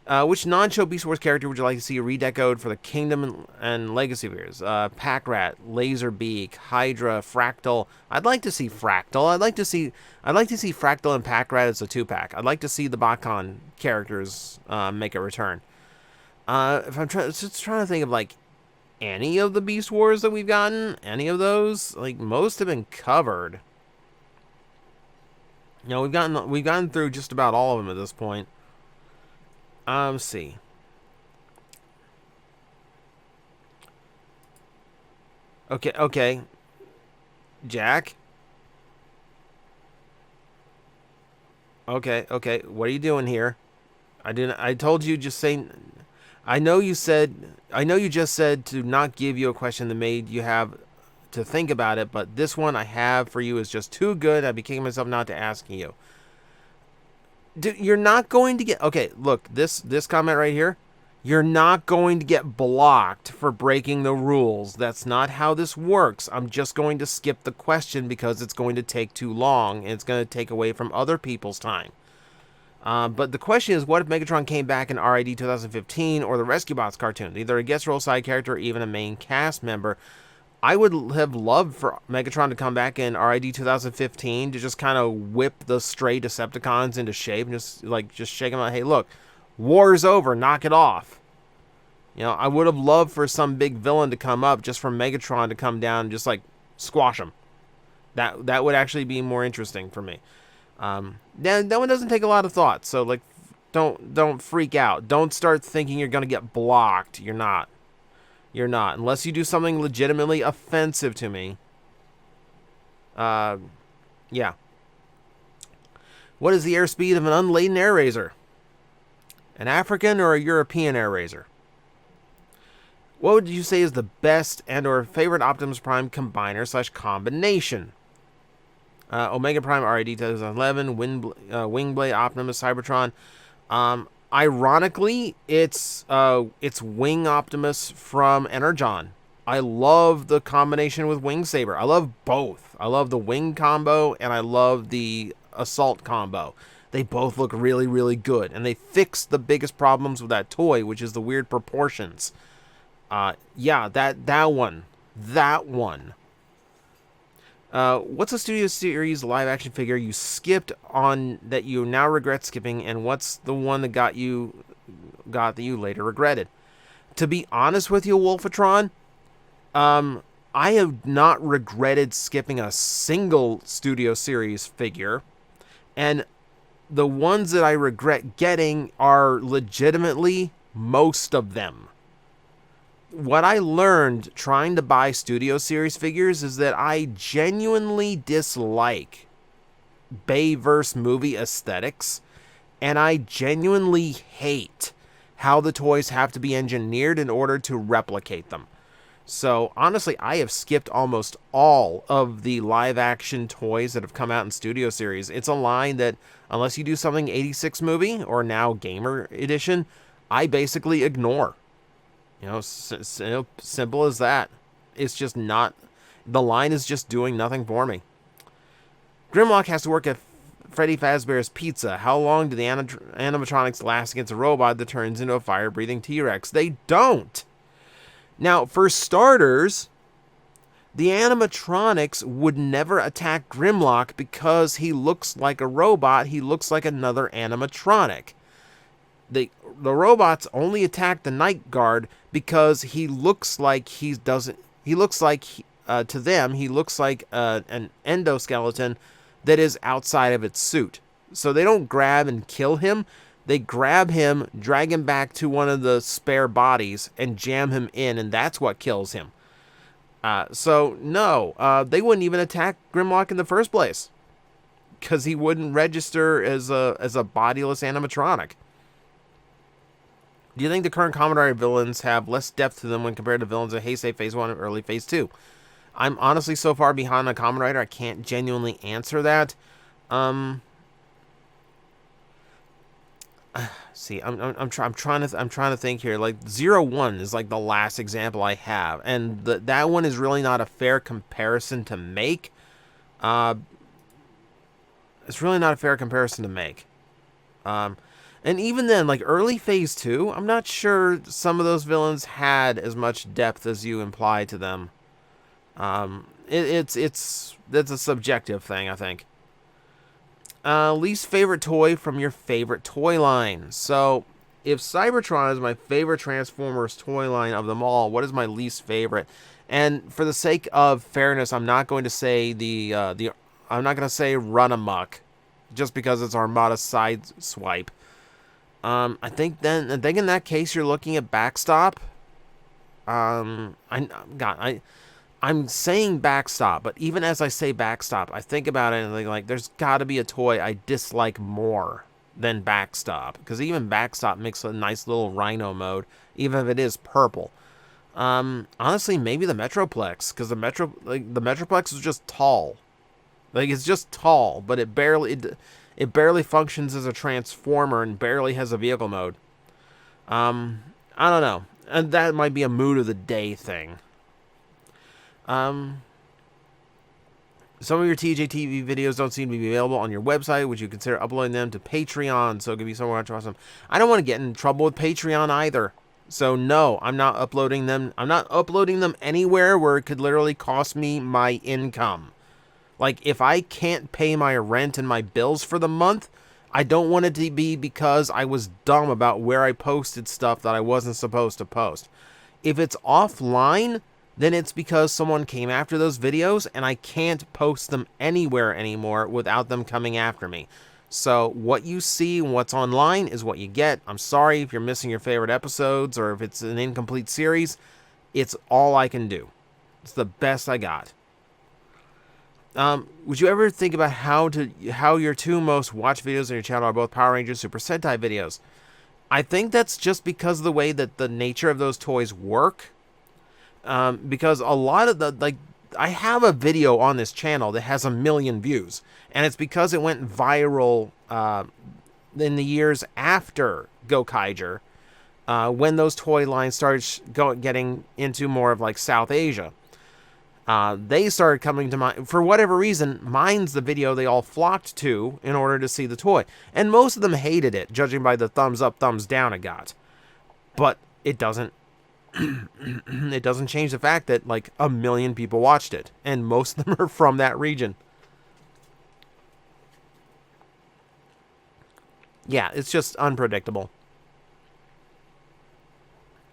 Which non-show Beast Wars character would you like to see redecoed for the Kingdom and Legacy figures? Packrat, Laserbeak, Hydra, Fractal. I'd like to see Fractal. I'd like to see Fractal and Packrat as a 2-pack. I'd like to see the BotCon characters make a return. If I'm just trying to think of like any of the Beast Wars that we've gotten, any of those, like most have been covered. You know, we've gotten through just about all of them at this point. Let's see. Okay. Jack? Okay. What are you doing here? I told you just say... I know you just said to not give you a question that made you have to think about it, but this one I have for you is just too good. I became myself not to asking you. You're not going to get... Okay, look, this comment right here. You're not going to get blocked for breaking the rules. That's not how this works. I'm just going to skip the question because it's going to take too long, and it's going to take away from other people's time. But the question is, what if Megatron came back in RID 2015 or the Rescue Bots cartoon? Either a guest role side character or even a main cast member. I would have loved for Megatron to come back in RID 2015 to just kind of whip the stray Decepticons into shape and just shake them out. Hey, look, war's over. Knock it off. You know, I would have loved for some big villain to come up just for Megatron to come down and just like squash him. That would actually be more interesting for me. That one doesn't take a lot of thought. So like, don't freak out. Don't start thinking you're gonna get blocked. You're not. You're not. Unless you do something legitimately offensive to me. Yeah. What is the airspeed of an unladen air razor? An African or a European air razor? What would you say is the best and or favorite Optimus Prime combiner / combination? Omega Prime RID 2011, Wingblade Optimus Cybertron. Ironically, it's Wing Optimus from Energon. I love the combination with Wing Saber. I love both. I love the Wing combo and I love the Assault combo. They both look really, really good. And they fix the biggest problems with that toy, which is the weird proportions. Yeah, that one. That one. What's a Studio Series live-action figure you skipped on that you now regret skipping, and what's the one that got that you later regretted? To be honest with you, Wolfatron, I have not regretted skipping a single Studio Series figure, and the ones that I regret getting are legitimately most of them. What I learned trying to buy Studio Series figures is that I genuinely dislike Bayverse movie aesthetics, and I genuinely hate how the toys have to be engineered in order to replicate them. So, honestly, I have skipped almost all of the live-action toys that have come out in Studio Series. It's a line that, unless you do something 86 movie, or now Gamer Edition, I basically ignore. You know, simple as that. It's just not... The line is just doing nothing for me. Grimlock has to work at Freddy Fazbear's Pizza. How long do the animatronics last against a robot that turns into a fire-breathing T-Rex? They don't! Now, for starters, the animatronics would never attack Grimlock because he looks like a robot. He looks like another animatronic. The robots only attack the Night Guard because he looks like to them, he looks like an endoskeleton that is outside of its suit. So they don't grab and kill him. They grab him, drag him back to one of the spare bodies, and jam him in, and that's what kills him. So, no, they wouldn't even attack Grimlock in the first place because he wouldn't register as a bodiless animatronic. Do you think the current Commodore villains have less depth to them when compared to villains in Heisei Phase 1 and early Phase 2? I'm honestly so far behind on Kamen Rider, I can't genuinely answer that. See, I'm trying to think here. Like 01 is like the last example I have, and that one is really not a fair comparison to make. It's really not a fair comparison to make. And even then, like early Phase 2, I'm not sure some of those villains had as much depth as you imply to them. That's a subjective thing, I think. Least favorite toy from your favorite toy line. So, if Cybertron is my favorite Transformers toy line of them all, what is my least favorite? And for the sake of fairness, I'm not going to say I'm not going to say Run Amok, just because it's Armada side swipe. I think in that case you're looking at Backstop. I'm saying Backstop, but even as I say Backstop, I think about it and like there's got to be a toy I dislike more than Backstop, because even Backstop makes a nice little Rhino mode, even if it is purple. Honestly, maybe the Metroplex, because the Metroplex is just tall. Like, it's just tall, but it barely functions as a transformer and barely has a vehicle mode. I don't know. And that might be a mood of the day thing. Some of your TJTV videos don't seem to be available on your website. Would you consider uploading them to Patreon so it could be so much awesome? I don't want to get in trouble with Patreon either. So no, I'm not uploading them. I'm not uploading them anywhere where it could literally cost me my income. Like, if I can't pay my rent and my bills for the month, I don't want it to be because I was dumb about where I posted stuff that I wasn't supposed to post. If it's offline, then it's because someone came after those videos and I can't post them anywhere anymore without them coming after me. So what you see and what's online is what you get. I'm sorry if you're missing your favorite episodes or if it's an incomplete series. It's all I can do. It's the best I got. Would you ever think about how your two most watched videos on your channel are both Power Rangers Super Sentai videos? I think that's just because of the way that the nature of those toys work. Because a lot of I have a video on this channel that has 1 million views, and it's because it went viral in the years after Gokaiger, when those toy lines started getting into more of like South Asia. They started coming to mind. For whatever reason, mine's the video they all flocked to in order to see the toy. And most of them hated it, judging by the thumbs up, thumbs down it got. But it doesn't it doesn't change the fact that like 1 million people watched it, and most of them are from that region. Yeah, it's just unpredictable.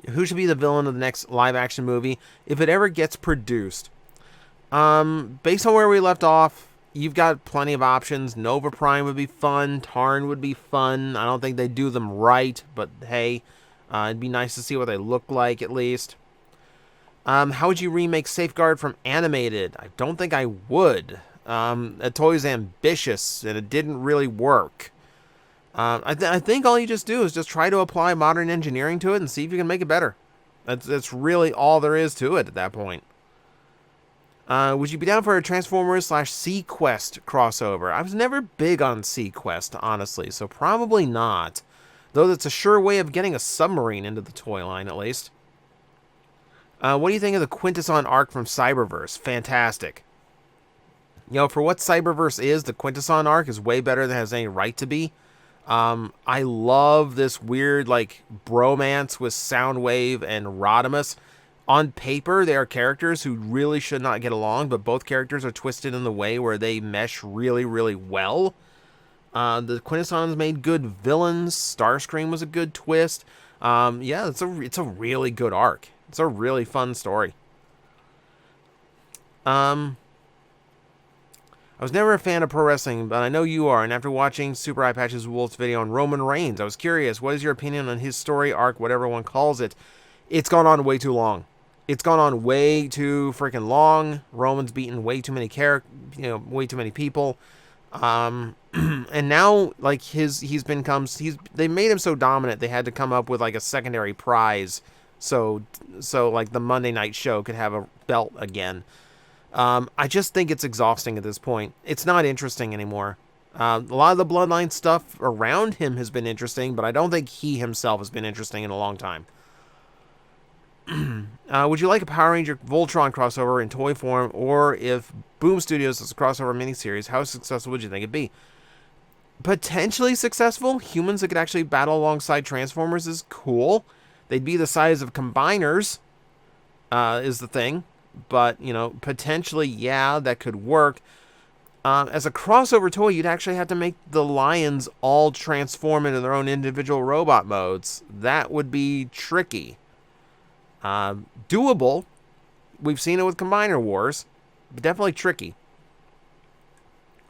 Who should be the villain of the next live action movie if it ever gets produced? Based on where we left off, you've got plenty of options. Nova Prime would be fun. Tarn would be fun. I don't think they do them right, but hey, it'd be nice to see what they look like at least. How would you remake Safeguard from animated? I don't think I would. That toy's ambitious, and it didn't really work. I think all you just do is just try to apply modern engineering to it and see if you can make it better. That's really all there is to it at that point. Would you be down for a Transformers / Sequest crossover? I was never big on Sequest, honestly, so probably not. Though that's a sure way of getting a submarine into the toy line, at least. What do you think of the Quintesson arc from Cyberverse? Fantastic. You know, for what Cyberverse is, the Quintesson arc is way better than it has any right to be. I love this weird, like, bromance with Soundwave and Rodimus. On paper, they are characters who really should not get along, but both characters are twisted in the way where they mesh really, really well. The Quintessons made good villains. Starscream was a good twist. Yeah, it's a really good arc. It's a really fun story. I was never a fan of pro wrestling, but I know you are, and after watching Super Eye Patches Wolf's video on Roman Reigns, I was curious, what is your opinion on his story arc, whatever one calls it? It's gone on way too long. It's gone on way too freaking long. Roman's beaten way too many way too many people. And now, like, they made him so dominant, they had to come up with, like, a secondary prize, so like, the Monday night show could have a belt again. I just think it's exhausting at this point. It's not interesting anymore. A lot of the Bloodline stuff around him has been interesting, but I don't think he himself has been interesting in a long time. Would you like a Power Ranger Voltron crossover in toy form, or if Boom Studios is a crossover miniseries, how successful would you think it'd be? Potentially successful. Humans that could actually battle alongside Transformers is cool. They'd be the size of combiners, is the thing. But, you know, potentially, yeah, that could work. As a crossover toy, you'd actually have to make the lions all transform into their own individual robot modes. That would be tricky. Doable. We've seen it with Combiner Wars. But definitely tricky.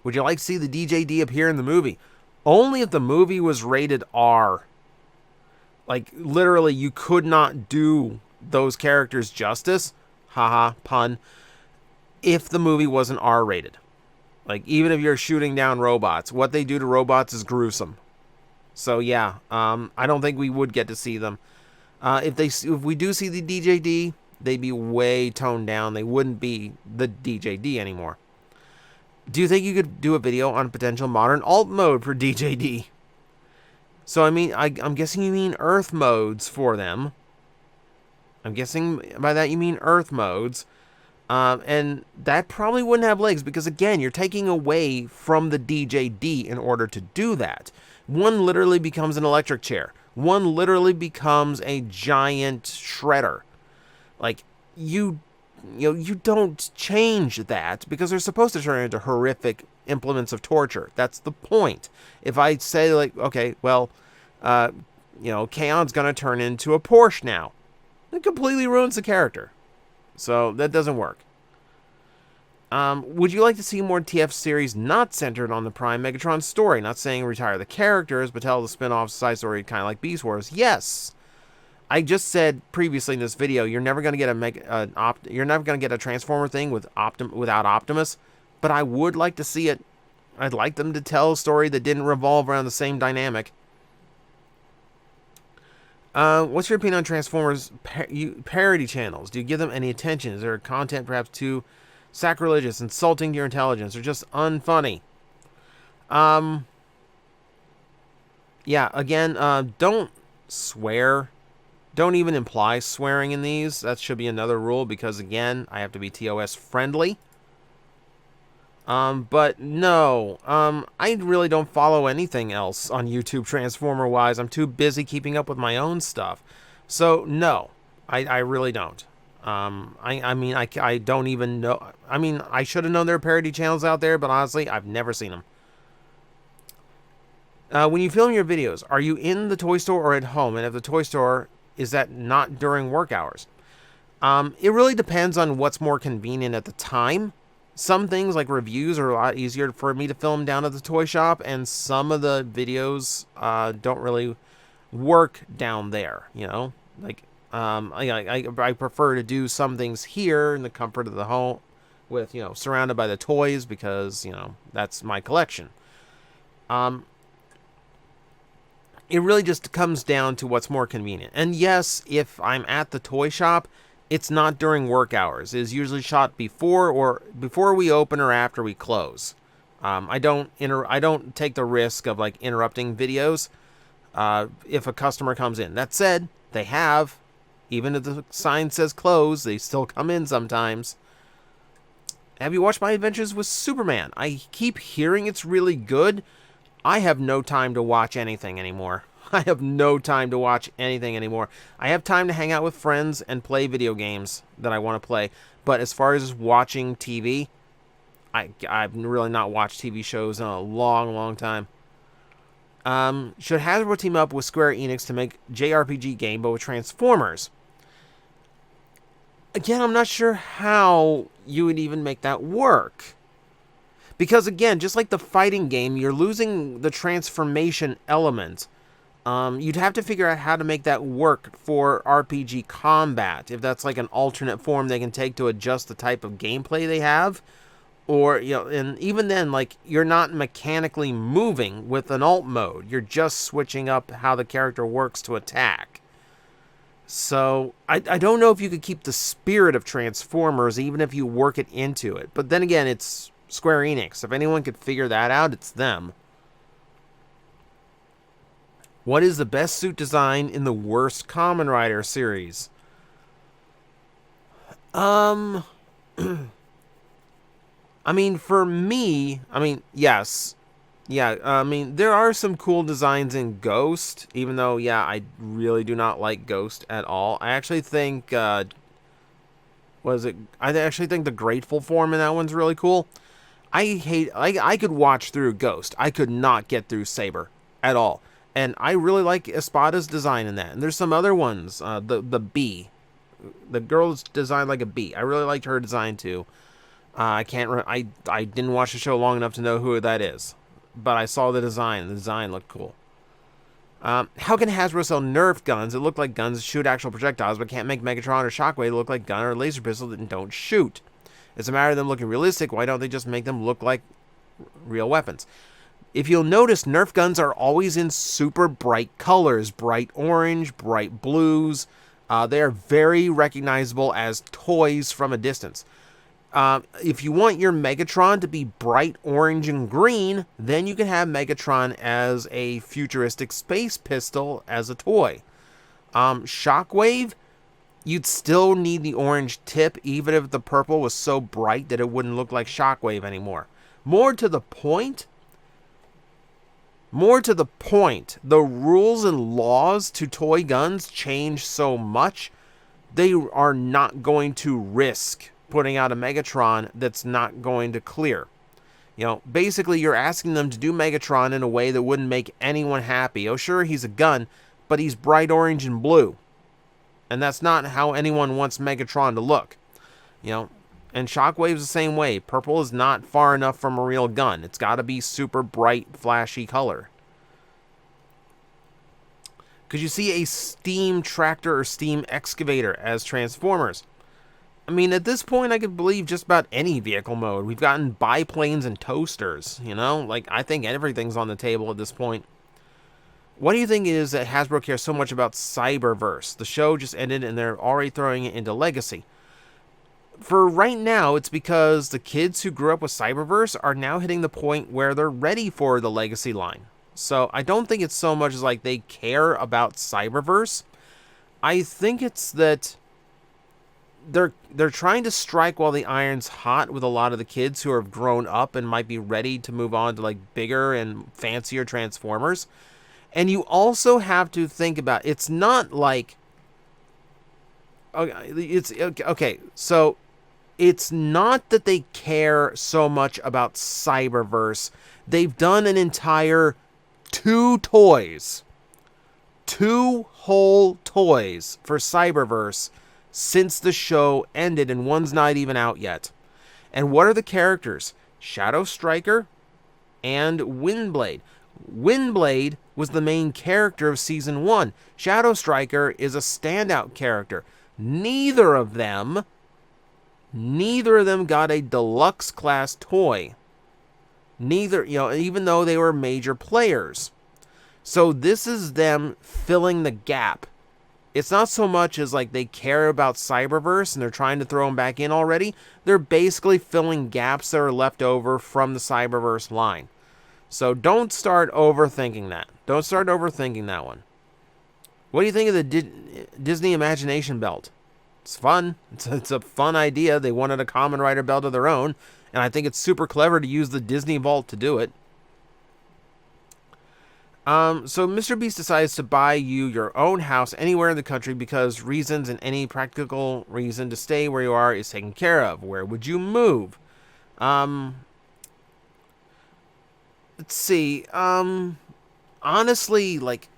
Would you like to see the DJD appear in the movie? Only if the movie was rated R. Like, literally, you could not do those characters justice. Haha, pun. If the movie wasn't R-rated. Like, even if you're shooting down robots, what they do to robots is gruesome. So, yeah, I don't think we would get to see them. If we do see the DJD, they'd be way toned down. They wouldn't be the DJD anymore. Do you think you could do a video on potential modern alt mode for DJD? So, I mean, I'm guessing you mean Earth modes for them. I'm guessing by that you mean Earth modes. And that probably wouldn't have legs because, again, you're taking away from the DJD in order to do that. One literally becomes an electric chair. One literally becomes a giant shredder. Like, you don't change that because they're supposed to turn into horrific implements of torture. That's the point. If I say, like, okay, well, Kaon's going to turn into a Porsche now, it completely ruins the character. So that doesn't work. Would you like to see more TF series not centered on the Prime Megatron story? Not saying retire the characters, but tell the spin-off side story kind of like Beast Wars. Yes. I just said previously in this video, you're never going to get a Transformer thing without Optimus, but I would like to see it. I'd like them to tell a story that didn't revolve around the same dynamic. What's your opinion on Transformers parody channels? Do you give them any attention? Is their content perhaps too sacrilegious, insulting to your intelligence, or just unfunny? Yeah, again, don't swear. Don't even imply swearing in these. That should be another rule because, again, I have to be TOS friendly. But no, I really don't follow anything else on YouTube Transformer-wise. I'm too busy keeping up with my own stuff. So, no, I really don't. I mean, I don't even know. I mean, I should have known there are parody channels out there, but honestly, I've never seen them. When you film your videos, are you in the toy store or at home? And if the toy store, is that not during work hours? It really depends on what's more convenient at the time. Some things like reviews are a lot easier for me to film down at the toy shop, and some of the videos don't really work down there, you know? Like, I prefer to do some things here in the comfort of the home with, surrounded by the toys because, that's my collection. It really just comes down to what's more convenient. And yes, if I'm at the toy shop, it's not during work hours. It is usually shot before we open or after we close. I don't take the risk of like interrupting videos if a customer comes in. That said, they have, even if the sign says close, they still come in sometimes. Have you watched my adventures with Superman? I keep hearing it's really good. I have no time to watch anything anymore. I have no time to watch anything anymore. I have time to hang out with friends and play video games that I want to play. But as far as watching TV, I've really not watched TV shows in a long, long time. Should Hasbro team up with Square Enix to make JRPG game, but with Transformers? Again, I'm not sure how you would even make that work. Because, again, just like the fighting game, you're losing the transformation element. You'd have to figure out how to make that work for RPG combat. If that's like an alternate form they can take to adjust the type of gameplay they have. Or, and even then, like, you're not mechanically moving with an alt mode. You're just switching up how the character works to attack. So, I don't know if you could keep the spirit of Transformers even if you work it into it. But then again, it's Square Enix. If anyone could figure that out, it's them. What is the best suit design in the worst Kamen Rider series? I mean, for me, yes. Yeah, there are some cool designs in Ghost, even though, yeah, I really do not like Ghost at all. I actually think, I actually think the Grateful form in that one's really cool. I could watch through Ghost. I could not get through Saber at all. And I really like Espada's design in that. And there's some other ones, the bee. The girl's designed like a bee. I really liked her design too. I didn't watch the show long enough to know who that is, but I saw the design. The design looked cool. How can Hasbro sell Nerf guns that look like guns that shoot actual projectiles, but can't make Megatron or Shockwave look like gun or laser pistol that don't shoot? It's a matter of them looking realistic. Why don't they just make them look like real weapons? If you'll notice, Nerf guns are always in super bright colors, bright orange, bright blues. They are very recognizable as toys from a distance. If you want your Megatron to be bright orange and green, then you can have Megatron as a futuristic space pistol as a toy. Shockwave, you'd still need the orange tip, even if the purple was so bright that it wouldn't look like Shockwave anymore. More to the point, the rules and laws to toy guns change so much, they are not going to risk putting out a Megatron that's not going to clear. You know, basically you're asking them to do Megatron in a way that wouldn't make anyone happy. Oh, sure, he's a gun, but he's bright orange and blue. And that's not how anyone wants Megatron to look. You know, and Shockwave's the same way. Purple is not far enough from a real gun. It's got to be super bright, flashy color. Could you see a steam tractor or steam excavator as Transformers? I mean, at this point, I could believe just about any vehicle mode. We've gotten biplanes and toasters, you know? Like, I think everything's on the table at this point. What do you think it is that Hasbro cares so much about Cyberverse? The show just ended and they're already throwing it into Legacy. For right now, it's because the kids who grew up with Cyberverse are now hitting the point where they're ready for the Legacy line. So I don't think it's so much as like they care about Cyberverse. I think it's that they're trying to strike while the iron's hot with a lot of the kids who have grown up and might be ready to move on to like bigger and fancier Transformers. And you also have to think about, it's not like, okay, so it's not that they care so much about Cyberverse. They've done an entire 2 whole toys for Cyberverse since the show ended, and one's not even out yet. And what are the characters? Shadow Striker and Windblade. Windblade was the main character of Season 1. Shadow Striker is a standout character. Neither of them got a deluxe class toy. Neither, you know, even though they were major players. So this is them filling the gap. It's not so much as like they care about Cyberverse and they're trying to throw them back in already. They're basically filling gaps that are left over from the Cyberverse line. So don't start overthinking that. Don't start overthinking that one. What do you think of the Disney Imagination Belt? It's fun. It's a fun idea. They wanted a Kamen Rider belt of their own, and I think it's super clever to use the Disney Vault to do it. So Mr. Beast decides to buy you your own house anywhere in the country because reasons and any practical reason to stay where you are is taken care of. Where would you move? Let's see. Honestly, like,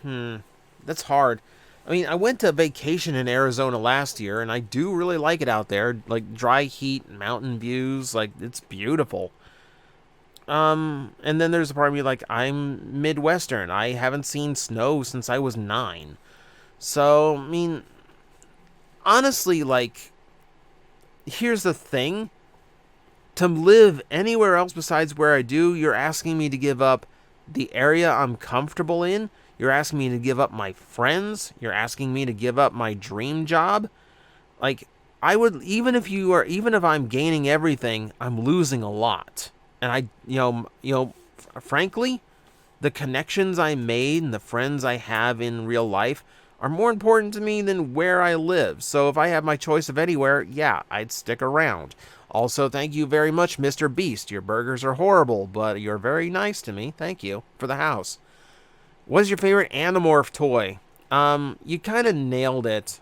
that's hard. I mean, I went to vacation in Arizona last year, and I do really like it out there. Like, dry heat, mountain views, like, it's beautiful. And then there's a part of me, like, I'm Midwestern. I haven't seen snow since I was 9. So, I mean, honestly, like, here's the thing. To live anywhere else besides where I do, you're asking me to give up the area I'm comfortable in. You're asking me to give up my friends. You're asking me to give up my dream job. Like, I would, even if I'm gaining everything, I'm losing a lot. And frankly, the connections I made and the friends I have in real life are more important to me than where I live. So if I have my choice of anywhere, yeah, I'd stick around. Also, thank you very much, Mr. Beast. Your burgers are horrible, but you're very nice to me. Thank you for the house. What is your favorite Animorph toy? You kind of nailed it.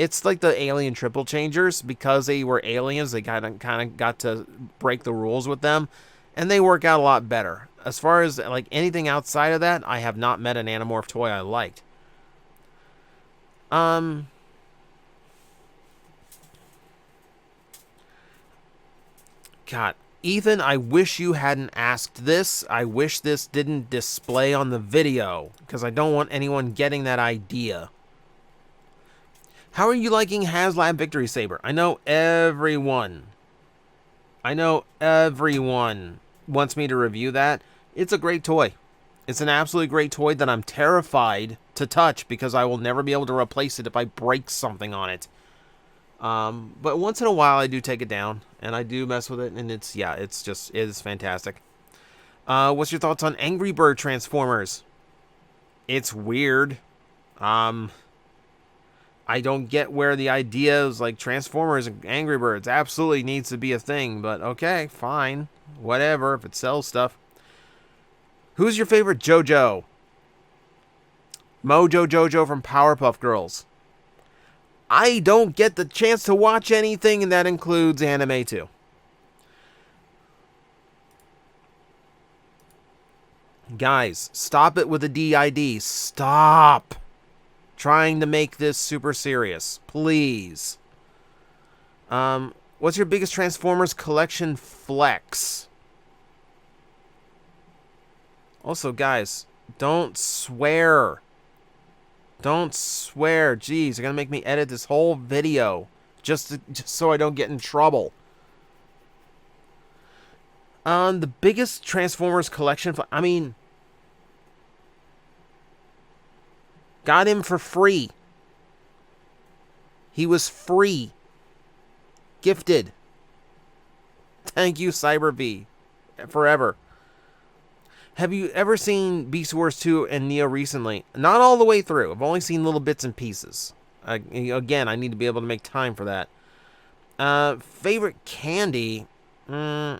It's like the alien triple changers. Because they were aliens, they kind of got to break the rules with them, and they work out a lot better. As far as like anything outside of that, I have not met an Animorph toy I liked. God, Ethan, I wish you hadn't asked this. I wish this didn't display on the video, because I don't want anyone getting that idea. How are you liking HasLab Victory Saber? I know everyone wants me to review that. It's a great toy. It's an absolutely great toy that I'm terrified to touch because I will never be able to replace it if I break something on it. But once in a while I do take it down and I do mess with it, and it is fantastic. What's your thoughts on Angry Bird Transformers? It's weird. I don't get where the idea is like Transformers and Angry Birds absolutely needs to be a thing, but okay, fine. Whatever, if it sells stuff. Who's your favorite JoJo? Mojo Jojo from Powerpuff Girls. I don't get the chance to watch anything, and that includes anime too. Guys, stop it with the DID. Stop trying to make this super serious, please. What's your biggest Transformers collection flex? Also, guys, don't swear. Don't swear. Jeez, you're gonna make me edit this whole video just so I don't get in trouble. The biggest Transformers collection, I mean, got him for free. He was free. Gifted. Thank you, Cyber V. Forever. Have you ever seen Beast Wars 2 and Neo recently? Not all the way through. I've only seen little bits and pieces. Again, I need to be able to make time for that. Favorite candy? I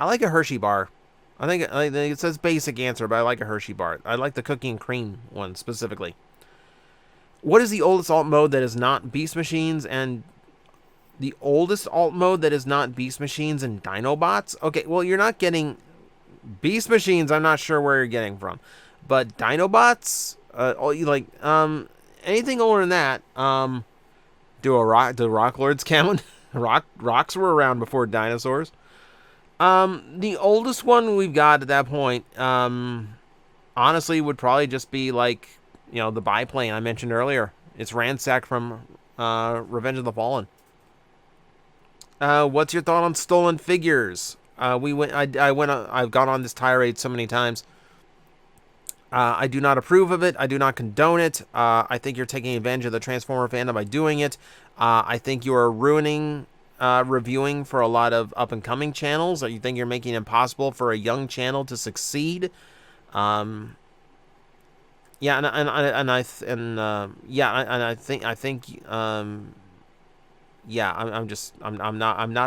like a Hershey bar. I think it says basic answer, but I like a Hershey bar. I like the cookie and cream one specifically. What is the oldest alt mode that is not Beast Machines and the oldest alt mode that is not Beast Machines and Dinobots? Okay, well, you're not getting Beast Machines. I'm not sure where you're getting from, but Dinobots, anything older than that. Do Rock Lords count? Rocks were around before dinosaurs. The oldest one we've got at that point, honestly, would probably just be like, the biplane I mentioned earlier. It's Ransack from Revenge of the Fallen. What's your thought on stolen figures? I've gone on this tirade so many times. I do not approve of it. I do not condone it. I think you're taking advantage of the Transformer fandom by doing it. I think you are ruining reviewing for a lot of up-and-coming channels. You think you're making it impossible for a young channel to succeed. I'm not a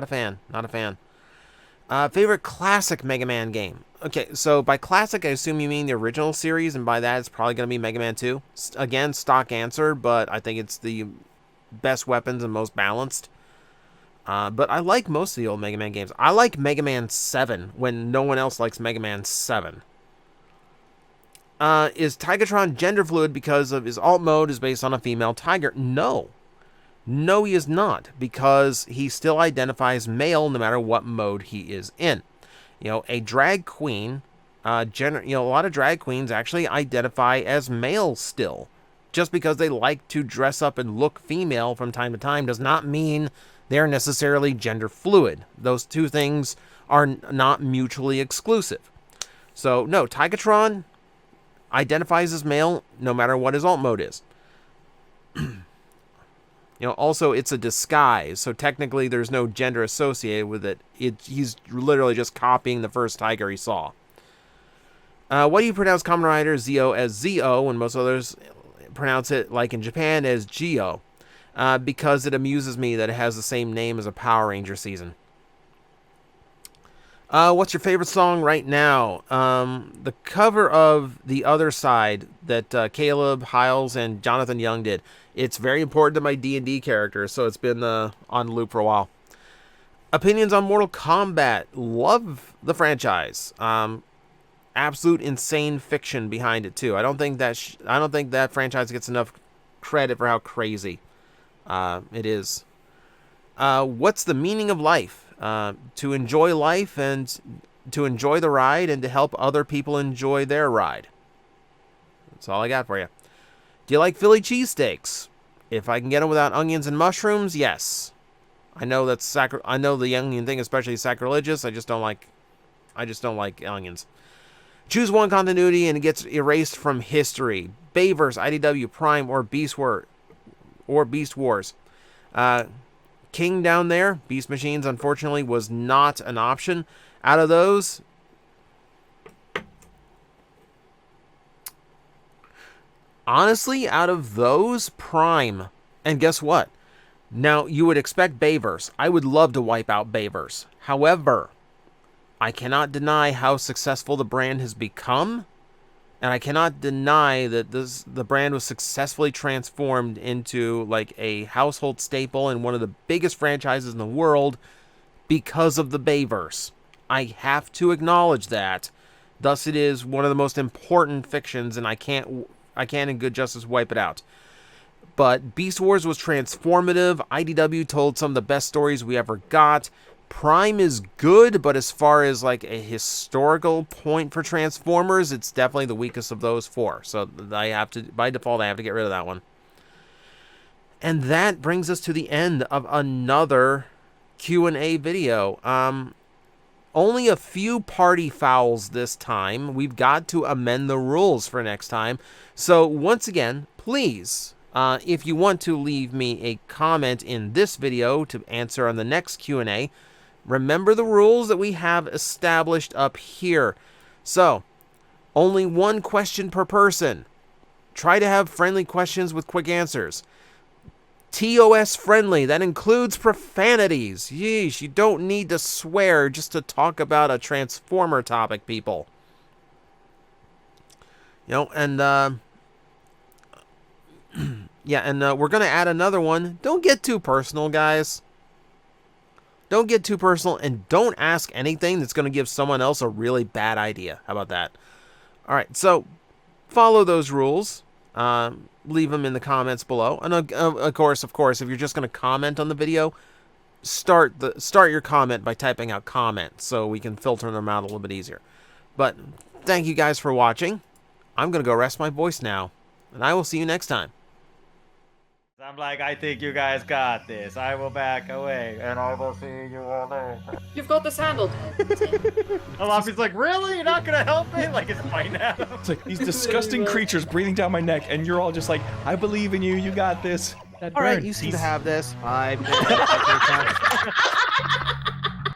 fan. Not a fan. Favorite classic Mega Man game? Okay, so by classic, I assume you mean the original series, and by that, it's probably going to be Mega Man 2. Again, stock answer, but I think it's the best weapons and most balanced. But I like most of the old Mega Man games. I like Mega Man 7 when no one else likes Mega Man 7. Is Tigatron gender fluid because of his alt mode is based on a female tiger? No. No, he is not, because he still identifies male no matter what mode he is in. A drag queen, a lot of drag queens actually identify as male still. Just because they like to dress up and look female from time to time does not mean they're necessarily gender fluid. Those two things are not mutually exclusive. So, no, Tigatron identifies as male no matter what his alt mode is. You know, also it's a disguise, so technically there's no gender associated with it. He's literally just copying the first tiger he saw. Why do you pronounce Kamen Rider Zeo as Zeo when most others pronounce it, like in Japan, as Geo? Because it amuses me that it has the same name as a Power Ranger season. What's your favorite song right now? The cover of The Other Side that Caleb Hiles and Jonathan Young did. It's very important to my D&D character, so it's been on loop for a while. Opinions on Mortal Kombat. Love the franchise. Absolute insane fiction behind it too. I don't think that franchise gets enough credit for how crazy it is. What's the meaning of life? To enjoy life and to enjoy the ride and to help other people enjoy their ride. That's all I got for you. Do you like Philly cheesesteaks? If I can get them without onions and mushrooms, yes. I know that's I know the onion thing especially is sacrilegious. I just don't like onions. Choose one continuity and it gets erased from history. Bayverse, IDW, Prime, or Beast Wars. King down there, Beast Machines, unfortunately, was not an option. Out of those, honestly, Prime. And guess what? Now, you would expect Bayverse. I would love to wipe out Bayverse. However, I cannot deny how successful the brand has become. And I cannot deny that the brand was successfully transformed into like a household staple and one of the biggest franchises in the world because of the Bayverse. I have to acknowledge that. Thus, it is one of the most important fictions, and I can't in good justice wipe it out. But Beast Wars was transformative. IDW told some of the best stories we ever got. Prime is good, but as far as like a historical point for Transformers, it's definitely the weakest of those four. So by default, I have to get rid of that one. And that brings us to the end of another Q&A video. Only a few party fouls this time. We've got to amend the rules for next time. So once again, please, if you want to leave me a comment in this video to answer on the next Q&A, remember the rules that we have established up here. So, only one question per person. Try to have friendly questions with quick answers. TOS friendly, that includes profanities. Yeesh, you don't need to swear just to talk about a Transformer topic, people. You know, and, yeah, and we're going to add another one. Don't get too personal, guys. Don't get too personal, and don't ask anything that's going to give someone else a really bad idea. How about that? All right, so follow those rules. Leave them in the comments below. And of course, if you're just going to comment on the video, start your comment by typing out comment so we can filter them out a little bit easier. But thank you guys for watching. I'm going to go rest my voice now, and I will see you next time. I'm like, I think you guys got this. I will back away, and I will see you all later. You've got this handled. Alafi's like, really? You're not gonna help me? Like, it's fine now. It's like these disgusting creatures breathing down my neck, and you're all just like, I believe in you. You got this. All right, you seem to have this. 5 minutes.